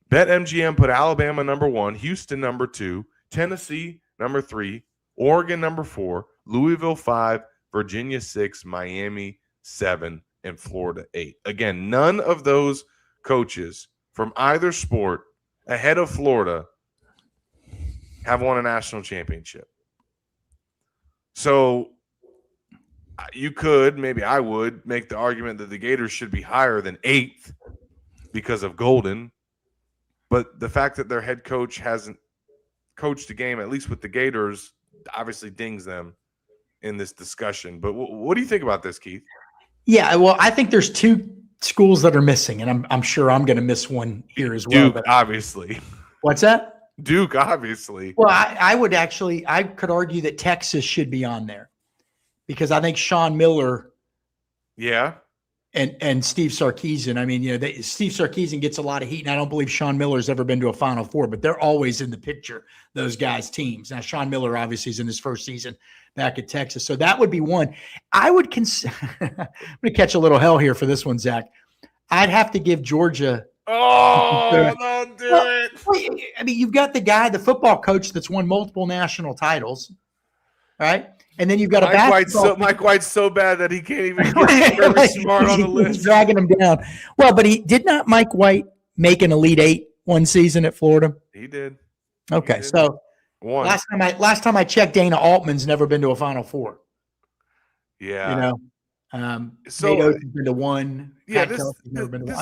BetMGM put Alabama number 1, Houston number 2, Tennessee number 3, Oregon number 4, Louisville 5, Virginia 6, Miami 7, and Florida 8. Again, none of those coaches from either sport ahead of Florida have won a national championship. So you could, maybe I would, make the argument that the Gators should be higher than 8th because of Golden. But the fact that their head coach hasn't coached a game, at least with the Gators, obviously dings them in this discussion. But what do you think about this, Keith? Yeah, well, I think there's 2 schools that are missing, and I'm sure I'm going to miss one here as well. Duke, obviously. What's that? Duke, obviously. Well, I could argue that Texas should be on there because I think Sean Miller. Yeah. and Steve Sarkisian. I mean, Steve Sarkisian gets a lot of heat, and I don't believe Sean Miller's ever been to a Final Four, but they're always in the picture, those guys' teams. Now, Sean Miller obviously is in his first season back at Texas, so that would be one. I would consider – I'm going to catch a little hell here for this one, Zach. I'd have to give Georgia – Oh, don't do it. I mean, you've got the football coach that's won multiple national titles, right? And then you've got Mike White's so bad that he can't even get very smart on the list. He's dragging him down. Well, but did not Mike White make an Elite Eight one season at Florida? He did. Okay, he did. So last time I checked, Dana Altman's never been to a Final Four. Yeah, so Nate Oates has been to one. Yeah, this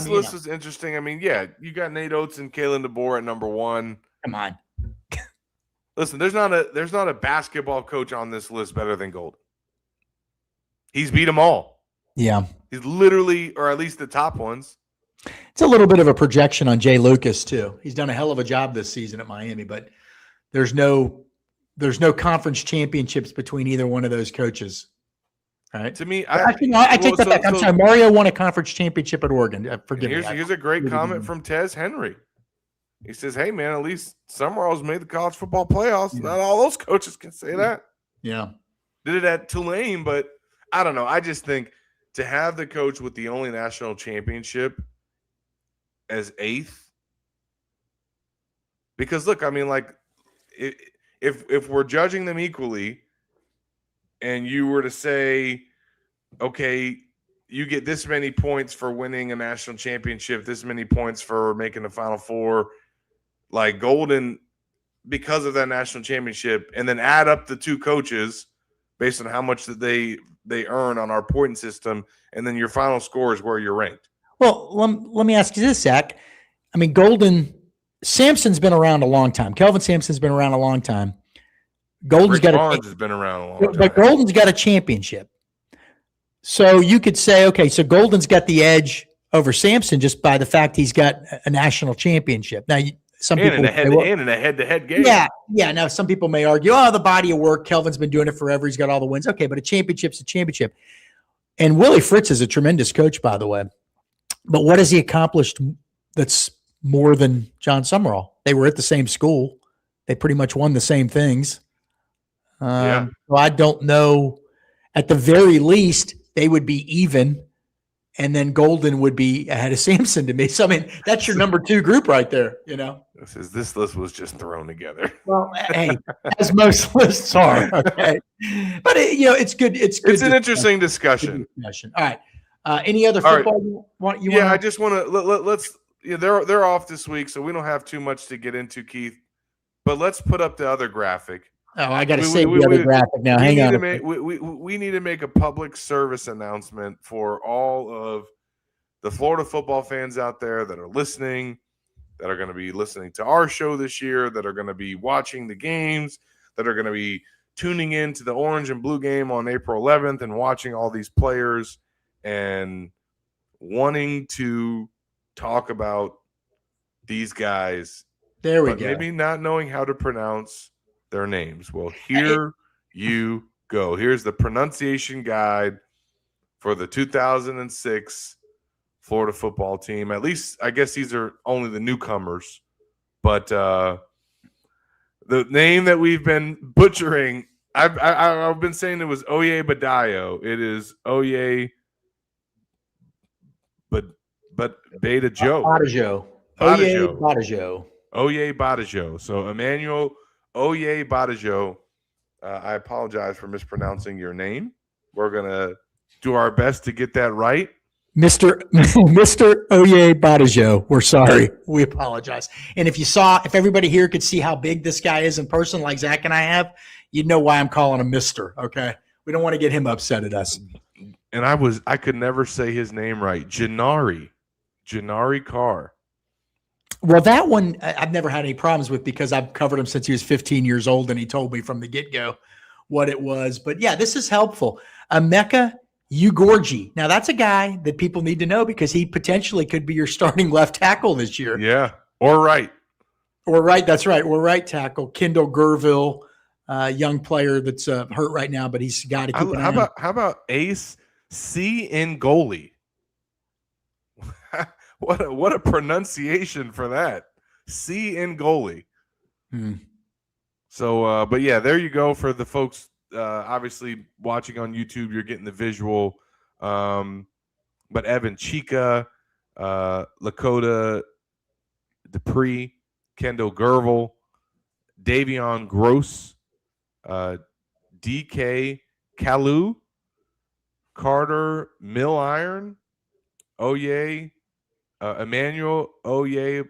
list is interesting. I mean, yeah, you got Nate Oates and Kalen DeBoer at number one. Come on. Listen, there's not a basketball coach on this list better than Golden. He's beat them all. Yeah. He's literally, or at least the top ones. It's a little bit of a projection on Jay Lucas, too. He's done a hell of a job this season at Miami, but there's no conference championships between either one of those coaches. All right. To me, I take that back. I'm sorry. Mario won a conference championship at Oregon. Forgive me. Here's a great comment from Tez Henry. He says, "Hey man, at least Summerall's made the college football playoffs. Yeah. Not all those coaches can say that." Yeah. Did it at Tulane, but I don't know. I just think to have the coach with the only national championship as eighth, because look, I mean, like if we're judging them equally. And you were to say, okay, you get this many points for winning a national championship, this many points for making the Final Four, like Golden, because of that national championship, and then add up the two coaches based on how much that they earn on our point system, and then your final score is where you're ranked. Well, let me ask you this, Zach. I mean, Sampson's been around a long time. Kelvin Sampson's been around a long time. Golden's Barnes has been around a long time. But Golden's got a championship. So you could say, okay, so Golden's got the edge over Sampson just by the fact he's got a national championship. Now, in a head-to-head game. Yeah. Now, some people may argue, the body of work, Kelvin's been doing it forever. He's got all the wins. Okay, but a championship's a championship. And Willie Fritz is a tremendous coach, by the way. But what has he accomplished that's more than John Summerall? They were at the same school. They pretty much won the same things. So I don't know. At the very least, they would be even, and then Golden would be ahead of Sampson to me. So I mean, that's your number two group right there. This list was just thrown together. Well, hey, as most lists are. Okay, but it's good. It's good. It's an interesting discussion. All right. Any other football you want? I just want to let's. Yeah, they're off this week, so we don't have too much to get into, Keith. But let's put up the other graphic. Oh, I got to save the other graphic now. Hang on. We need to make a public service announcement for all of the Florida football fans out there that are listening, that are going to be listening to our show this year, that are going to be watching the games, that are going to be tuning in to the Orange and Blue game on April 11th and watching all these players and wanting to talk about these guys. There we go. Maybe not knowing how to pronounce their names. Well, here you go. Here's the pronunciation guide for the 2006 Florida football team. At least, I guess these are only the newcomers. But the name that we've been butchering, I've been saying it was Oye Badayo. It is Oye but Beta Joe. Badajo. Oye Badajo. Oye Badajo. So Emmanuel Oye Badajo. I apologize for mispronouncing your name. We're going to do our best to get that right. Mr. Oye Badajo, we're sorry. We apologize. And if everybody here could see how big this guy is in person, like Zach and I have, you'd know why I'm calling him Mr. Okay? We don't want to get him upset at us. And I could never say his name right. Jannari Carr. Well, that one I've never had any problems with because I've covered him since he was 15 years old, and he told me from the get-go what it was. But, yeah, this is helpful. Emeka Ugorji. Now, that's a guy that people need to know because he potentially could be your starting left tackle this year. Yeah, or right. Or right, that's right. Or right tackle. Kendall Gerville, young player that's hurt right now, but he's got to keep an eye on. How about Ace C. Ngoli? What a pronunciation for that. C in goalie. So, but yeah, there you go for the folks. Obviously, watching on YouTube, you're getting the visual. But Evan Chica, Lakota Dupree, Kendall Gervil, Davion Gross, DK Kalu, Carter Milliron, Oye, Emmanuel Oye.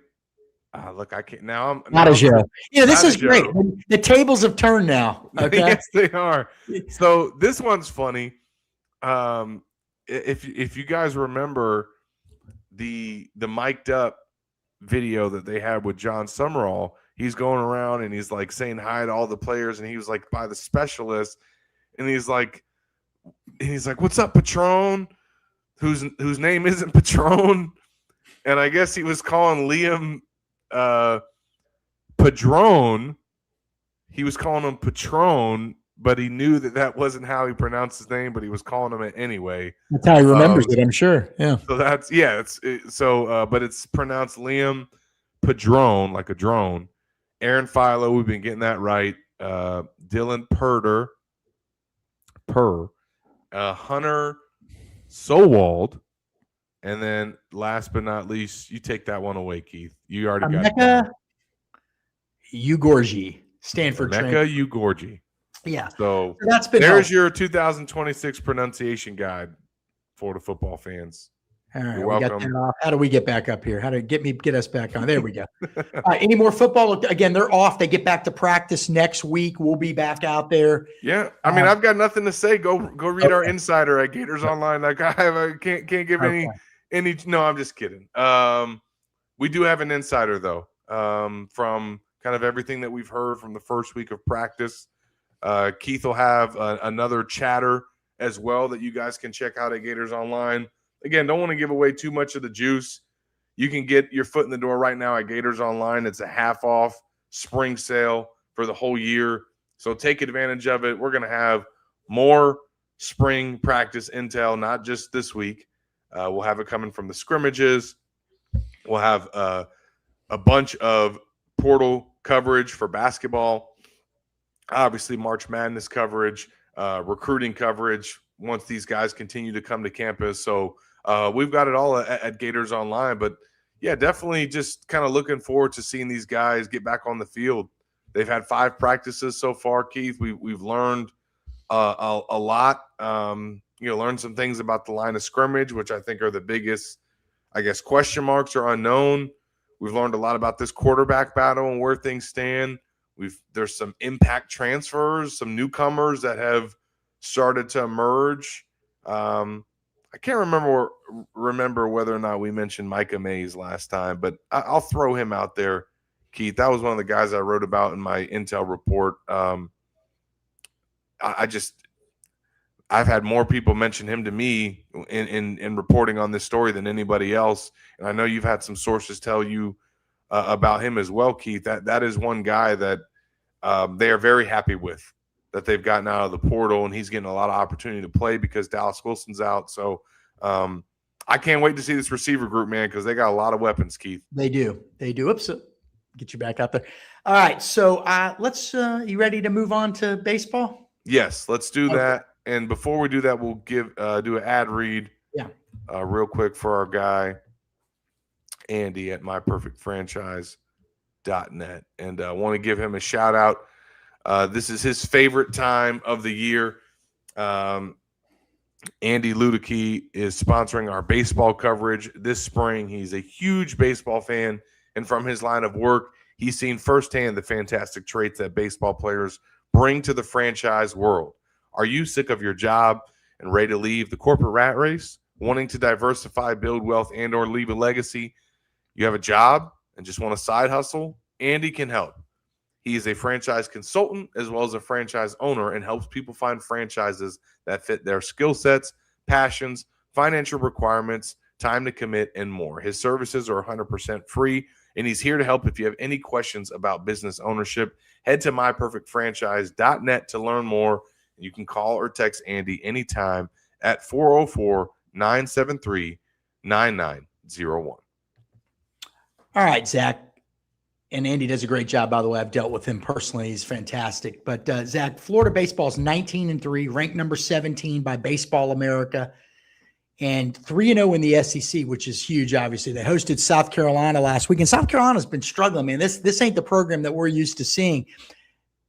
Look, I can't now. This is great. The tables have turned now. Okay. Yes, they are. So this one's funny. If you guys remember the mic'd up video that they had with John Summerall, he's going around and he's like saying hi to all the players, and he was like by the specialist, and he's like, "What's up, Patron?" Whose name isn't Patron, and I guess he was calling Liam Padron. He was calling him Patron, but he knew that wasn't how he pronounced his name, but he was calling him it anyway. That's how he remembers it, I'm sure. Yeah. So but it's pronounced Liam Padron, like a drone. Aaron Philo, we've been getting that right. Dylan Hunter Sowald, and then last but not least, you take that one away, Keith. You already got Mecca Ugorji, Stanford. Mecca Ugorji. Yeah. So that's been there's your 2026 pronunciation guide for the football fans. All right, you're welcome. Got that off. How do we get back up here? How to get us back on? There we go. Any more football? Again, they're off. They get back to practice next week. We'll be back out there. Yeah, I mean, I've got nothing to say. Go read our insider at Gators Online. Like I can't give any. No, I'm just kidding. We do have an insider though. From kind of everything that we've heard from the first week of practice. Keith will have another chatter as well that you guys can check out at Gators Online. Again, don't want to give away too much of the juice. You can get your foot in the door right now at Gators Online. It's a half off spring sale for the whole year. So take advantage of it. We're going to have more spring practice intel, not just this week. We'll have it coming from the scrimmages. We'll have a bunch of portal coverage for basketball. Obviously, March Madness coverage, recruiting coverage once these guys continue to come to campus. So we've got it all at Gators Online. But, yeah, definitely just kind of looking forward to seeing these guys get back on the field. They've had 5 practices so far, Keith. We've learned a lot. Learned some things about the line of scrimmage, which I think are the biggest, I guess, question marks or unknown. We've learned a lot about this quarterback battle and where things stand. There's some impact transfers, some newcomers that have started to emerge. I can't remember whether or not we mentioned Micah Mays last time, but I'll throw him out there, Keith. That was one of the guys I wrote about in my intel report. I've had more people mention him to me in reporting on this story than anybody else, and I know you've had some sources tell you about him as well, Keith. That is one guy that they are very happy with, that they've gotten out of the portal, and he's getting a lot of opportunity to play because Dallas Wilson's out. So I can't wait to see this receiver group, man, because they got a lot of weapons, Keith. They do. Oops, get you back out there. All right, so let's. You ready to move on to baseball? Yes, let's do that. And before we do that, we'll do an ad read. Yeah. Real quick for our guy Andy at myperfectfranchise.net, and I want to give him a shout out. This is his favorite time of the year. Andy Ludicky is sponsoring our baseball coverage this spring. He's a huge baseball fan, and from his line of work, he's seen firsthand the fantastic traits that baseball players bring to the franchise world. Are you sick of your job and ready to leave the corporate rat race? Wanting to diversify, build wealth, and or leave a legacy? You have a job and just want a side hustle? Andy can help. He is a franchise consultant as well as a franchise owner and helps people find franchises that fit their skill sets, passions, financial requirements, time to commit, and more. His services are 100% free, and he's here to help if you have any questions about business ownership. Head to myperfectfranchise.net to learn more. You can call or text Andy anytime at 404-973-9900. 0-1. All right, Zach. And Andy does a great job, by the way. I've dealt with him personally. He's fantastic. But Zach, Florida baseball is 19-3, ranked number 17 by Baseball America, and 3-0 in the SEC, which is huge. Obviously, they hosted South Carolina last week, and South Carolina's been struggling. Man, this ain't the program that we're used to seeing.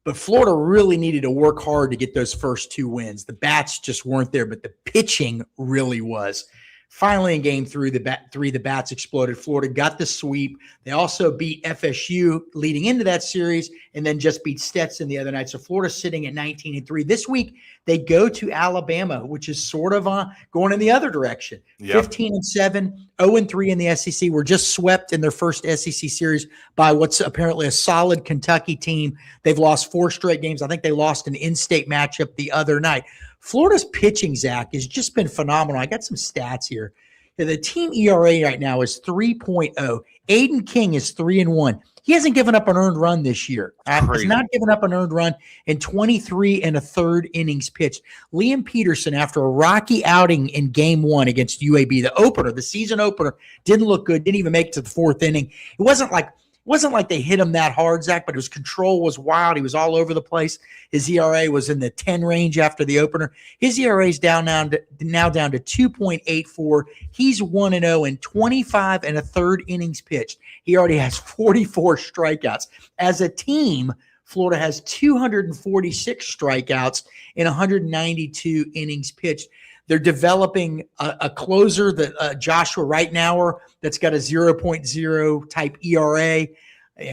But Florida really needed to work hard to get those first 2 wins. The bats just weren't there, but the pitching really was. Finally, in game 3, the bats exploded. Florida got the sweep. They also beat FSU leading into that series and then just beat Stetson the other night. So Florida's sitting at 19-3. This week, they go to Alabama, which is sort of going in the other direction. Yep. 15-7, 0-3 in the SEC. Were just swept in their first SEC series by what's apparently a solid Kentucky team. They've lost 4 straight games. I think they lost an in-state matchup the other night. Florida's pitching, Zach, has just been phenomenal. I got some stats here. The team ERA right now is 3.0. Aiden King is 3-1. He hasn't given up an earned run this year. He's not given up an earned run in 23 1/3 innings pitched. Liam Peterson, after a rocky outing in game 1 against UAB, the opener, the season opener, didn't look good, didn't even make it to the 4th inning. It wasn't like they hit him that hard, Zach, but his control was wild. He was all over the place. His ERA was in the 10 range after the opener. His ERA is now down to 2.84. He's 1-0 in 25 1/3 innings pitched. He already has 44 strikeouts. As a team, Florida has 246 strikeouts in 192 innings pitched. They're developing a closer, that Joshua Reitnauer, that's got a 0.0 type ERA.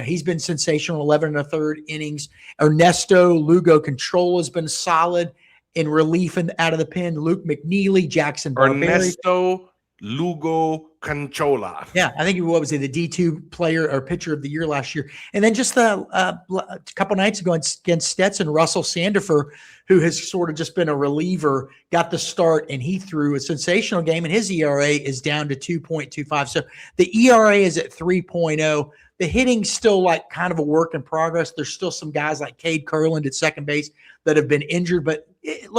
He's been sensational, 11 1/3 innings. Ernesto Lugo Control has been solid in relief and out of the pen. Luke McNeely, Jackson Barberi. Ernesto Lugo Conchola. Yeah, I think what was he, the D2 player or pitcher of the year last year. And then just a couple nights ago against Stetson, Russell Sandifer, who has sort of just been a reliever, got the start, and he threw a sensational game, and his ERA is down to 2.25. So the ERA is at 3.0. The hitting's still like kind of a work in progress. There's still some guys like Cade Kurland at second base that have been injured. But it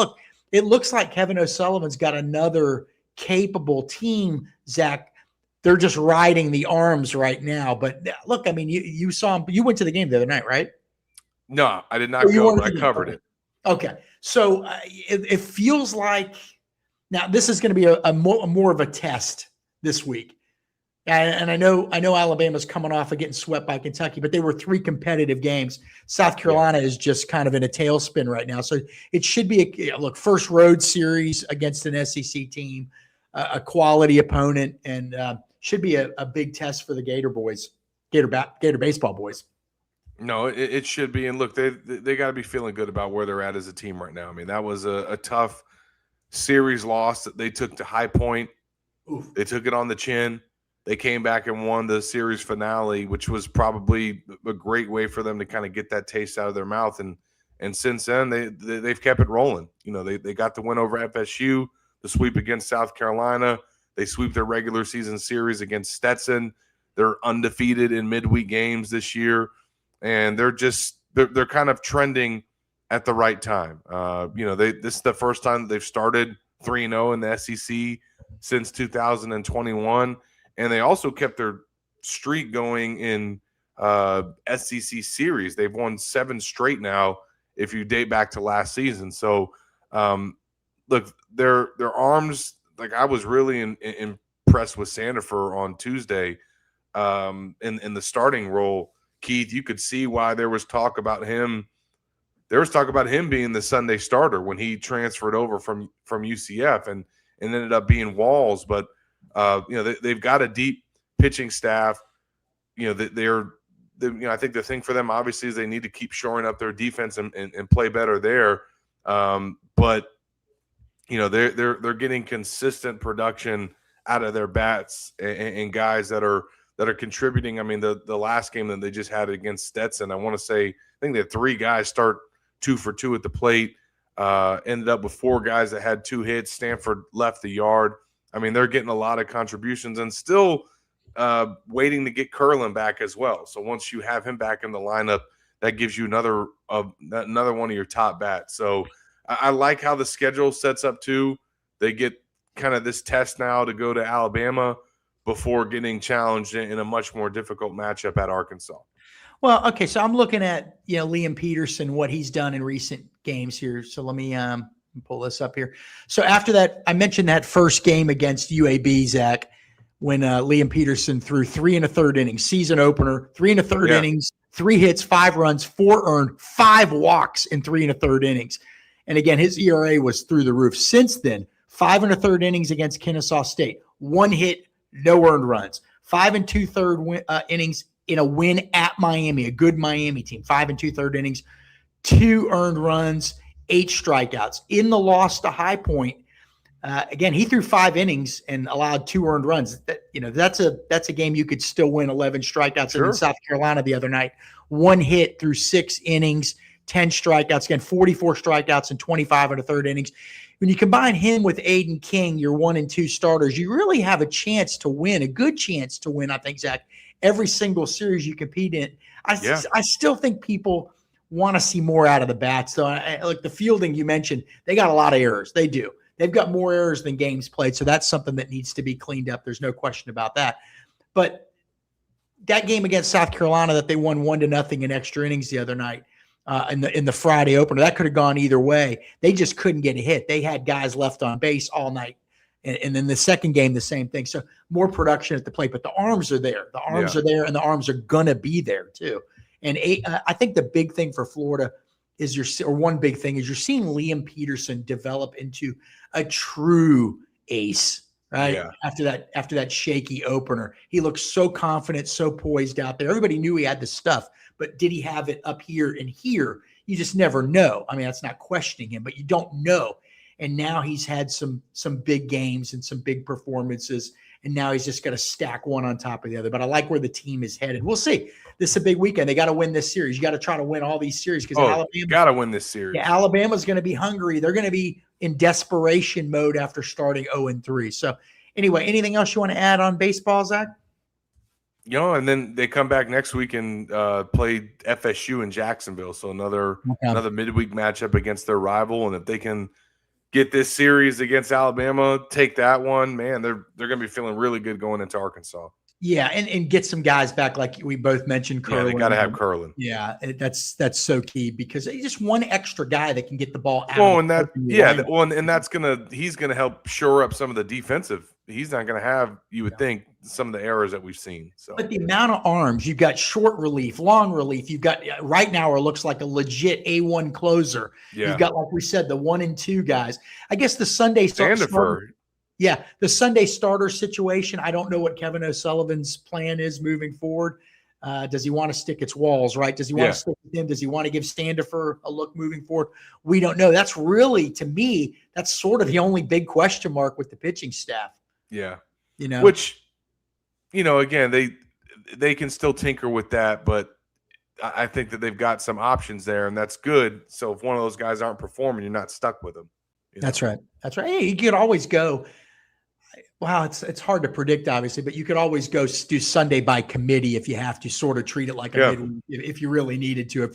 looks like Kevin O'Sullivan's got another capable team, Zach. They're just riding the arms right now. But look, I mean, you saw him. You went to the game the other night, right? No, I did not go, but I covered it. Okay. So it feels like now this is going to be a more of a test this week. And I know Alabama's coming off of getting swept by Kentucky, but they were 3 competitive games. South Carolina is just kind of in a tailspin right now. So it should be first road series against an SEC team, a quality opponent, and should be a big test for the Gator boys, Gator baseball boys. No, it should be. And look, they got to be feeling good about where they're at as a team right now. I mean, that was a tough series loss that they took to High Point. Oof. They took it on the chin. They came back and won the series finale, which was probably a great way for them to kind of get that taste out of their mouth. And since then, they've kept it rolling. You know, they got the win over FSU, the sweep against South Carolina. They sweep their regular season series against Stetson. They're undefeated in midweek games this year, and they're kind of trending at the right time. This is the first time they've started 3-0 in the SEC since 2021. And they also kept their streak going in SEC series. They've won 7 straight now if you date back to last season. So, look, their arms, like I was really impressed with Sandifer on Tuesday in the starting role. Keith, you could see why there was talk about him. There was talk about him being the Sunday starter when he transferred over from UCF and ended up being Walls. But they've got a deep pitching staff. I think the thing for them obviously is they need to keep shoring up their defense and play better there. But they're getting consistent production out of their bats and guys that are contributing. I mean, the last game that they just had against Stetson, I think they had 3 guys start 2 for 2 at the plate. Ended up with 4 guys that had 2 hits. Stanford left the yard. I mean, they're getting a lot of contributions and still waiting to get Kurland back as well. So once you have him back in the lineup, that gives you another one of your top bats. So I like how the schedule sets up too. They get kind of this test now to go to Alabama, before getting challenged in a much more difficult matchup at Arkansas. Well, okay, so I'm looking at Liam Peterson, what he's done in recent games here. So let me pull this up here. So after that, I mentioned that first game against UAB, Zach, when Liam Peterson threw 3 1/3 innings, season opener, 3 1/3 innings, 3 hits, 5 runs, 4 earned, 5 walks in 3 1/3 innings. And again, his ERA was through the roof. Since then, 5 1/3 innings against Kennesaw State, 1 hit, no earned runs, 5 2/3 innings in a win at Miami, a good Miami team, 5 2/3 innings, 2 earned runs, 8 strikeouts. In the loss to High Point, again, he threw 5 innings and allowed 2 earned runs. That's a game you could still win, 11 strikeouts. Sure. In South Carolina the other night, 1 hit through 6 innings, 10 strikeouts, again, 44 strikeouts in 25 1/3 innings. When you combine him with Aiden King, your 1 and 2 starters, you really have a chance to win, a good chance to win, I think, Zach, every single series you compete in. I still think people want to see more out of the bats, though. Like the fielding you mentioned, they got a lot of errors. They do. They've got more errors than games played, so that's something that needs to be cleaned up. There's no question about that. But that game against South Carolina that they won 1-0 in extra innings the other night, in the Friday opener, that could have gone either way. They just couldn't get a hit. They had guys left on base all night. And then the second game, the same thing. So more production at the plate, but the arms are there. The arms are there, and the arms are going to be there too. And I think the big thing for Florida is one big thing is you're seeing Liam Peterson develop into a true ace, right? Yeah. After that shaky opener, he looks so confident, so poised out there. Everybody knew he had the stuff, but did he have it up here and here? You just never know. I mean, that's not questioning him, but you don't know. And now he's had some big games and some big performances, and now he's just got to stack one on top of the other. But I like where the team is headed. We'll see. This is a big weekend. They got to win this series. You got to try to win all these series because Alabama got to win this series. Yeah, Alabama's going to be hungry. They're going to be in desperation mode after starting 0-3. So anyway, anything else you want to add on baseball, Zach? And then they come back next week and play FSU in Jacksonville. So another midweek matchup against their rival. And if they can get this series against Alabama, take that one, man, they're going to be feeling really good going into Arkansas. Yeah, and get some guys back like we both mentioned. Curlin. Yeah, they got to have Curlin. Yeah, that's so key because just one extra guy that can get the ball out. He's gonna help shore up some of the defensive. He's not gonna have, you would think, some of the errors that we've seen. So, but the amount of arms you've got, short relief, long relief. You've got right now, it looks like a legit A1 closer. Yeah. You've got, like we said, the 1 and 2 guys. I guess the Sunday starter. Yeah, the Sunday starter situation, I don't know what Kevin O'Sullivan's plan is moving forward. Does he want to stick its walls, right? Does he want to stick with him? Does he want to give Standifer a look moving forward? We don't know. That's really, to me, that's sort of the only big question mark with the pitching staff. Yeah. Which, again, they can still tinker with that, but I think that they've got some options there, and that's good. So if one of those guys aren't performing, you're not stuck with them. That's right. That's right. Hey, you could always go. Wow, it's hard to predict, obviously, but you could always go do Sunday by committee if you have to, sort of treat it like a midweek if you really needed to.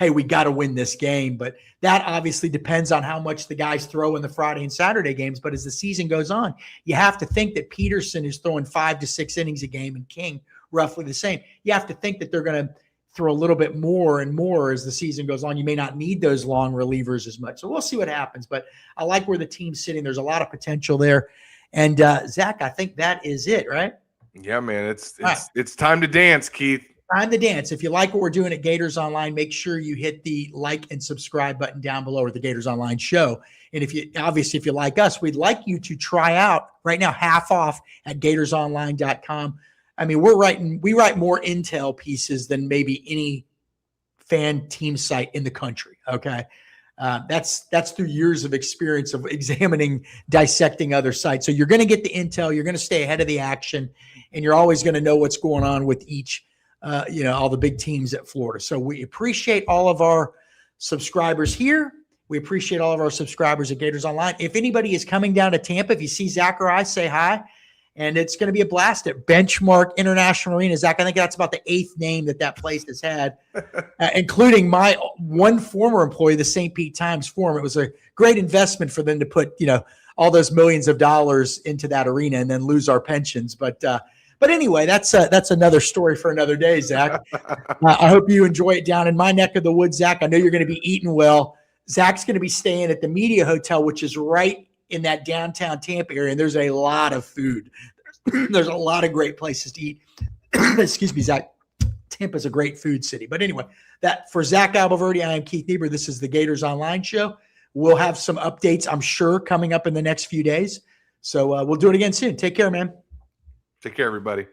We got to win this game, but that obviously depends on how much the guys throw in the Friday and Saturday games. But as the season goes on, you have to think that Peterson is throwing 5 to 6 innings a game and King roughly the same. You have to think that they're going to throw a little bit more and more as the season goes on. You may not need those long relievers as much. So we'll see what happens, but I like where the team's sitting. There's a lot of potential there. And Zach, I think that is it, right? Yeah, man. It's time to dance, Keith. Time to dance. If you like what we're doing at Gators Online, make sure you hit the like and subscribe button down below, or the Gators Online show. And if you like us, we'd like you to try out right now, half off at gatorsonline.com. I mean, we write more intel pieces than maybe any fan team site in the country. Okay. That's through years of experience of examining, dissecting other sites. So you're going to get the intel, you're going to stay ahead of the action, and you're always going to know what's going on with each, all the big teams at Florida. So we appreciate all of our subscribers here. We appreciate all of our subscribers at Gators Online. If anybody is coming down to Tampa, if you see Zach or I, say hi. And it's going to be a blast at Benchmark International Arena. Zach, I think that's about the 8th name that place has had, including my one former employee, the St. Pete Times Forum. It was a great investment for them to put, all those millions of dollars into that arena and then lose our pensions. But But anyway, that's another story for another day, Zach. I hope you enjoy it down in my neck of the woods, Zach. I know you're going to be eating well. Zach's going to be staying at the Media Hotel, which is right in that downtown Tampa area, and there's a lot of food. There's a lot of great places to eat. Excuse me, Zach. Tampa's a great food city. But anyway, that for Zach Albaverdi, I am Keith Niebuhr. This is the Gators Online Show. We'll have some updates, I'm sure, coming up in the next few days. So we'll do it again soon. Take care, man. Take care, everybody.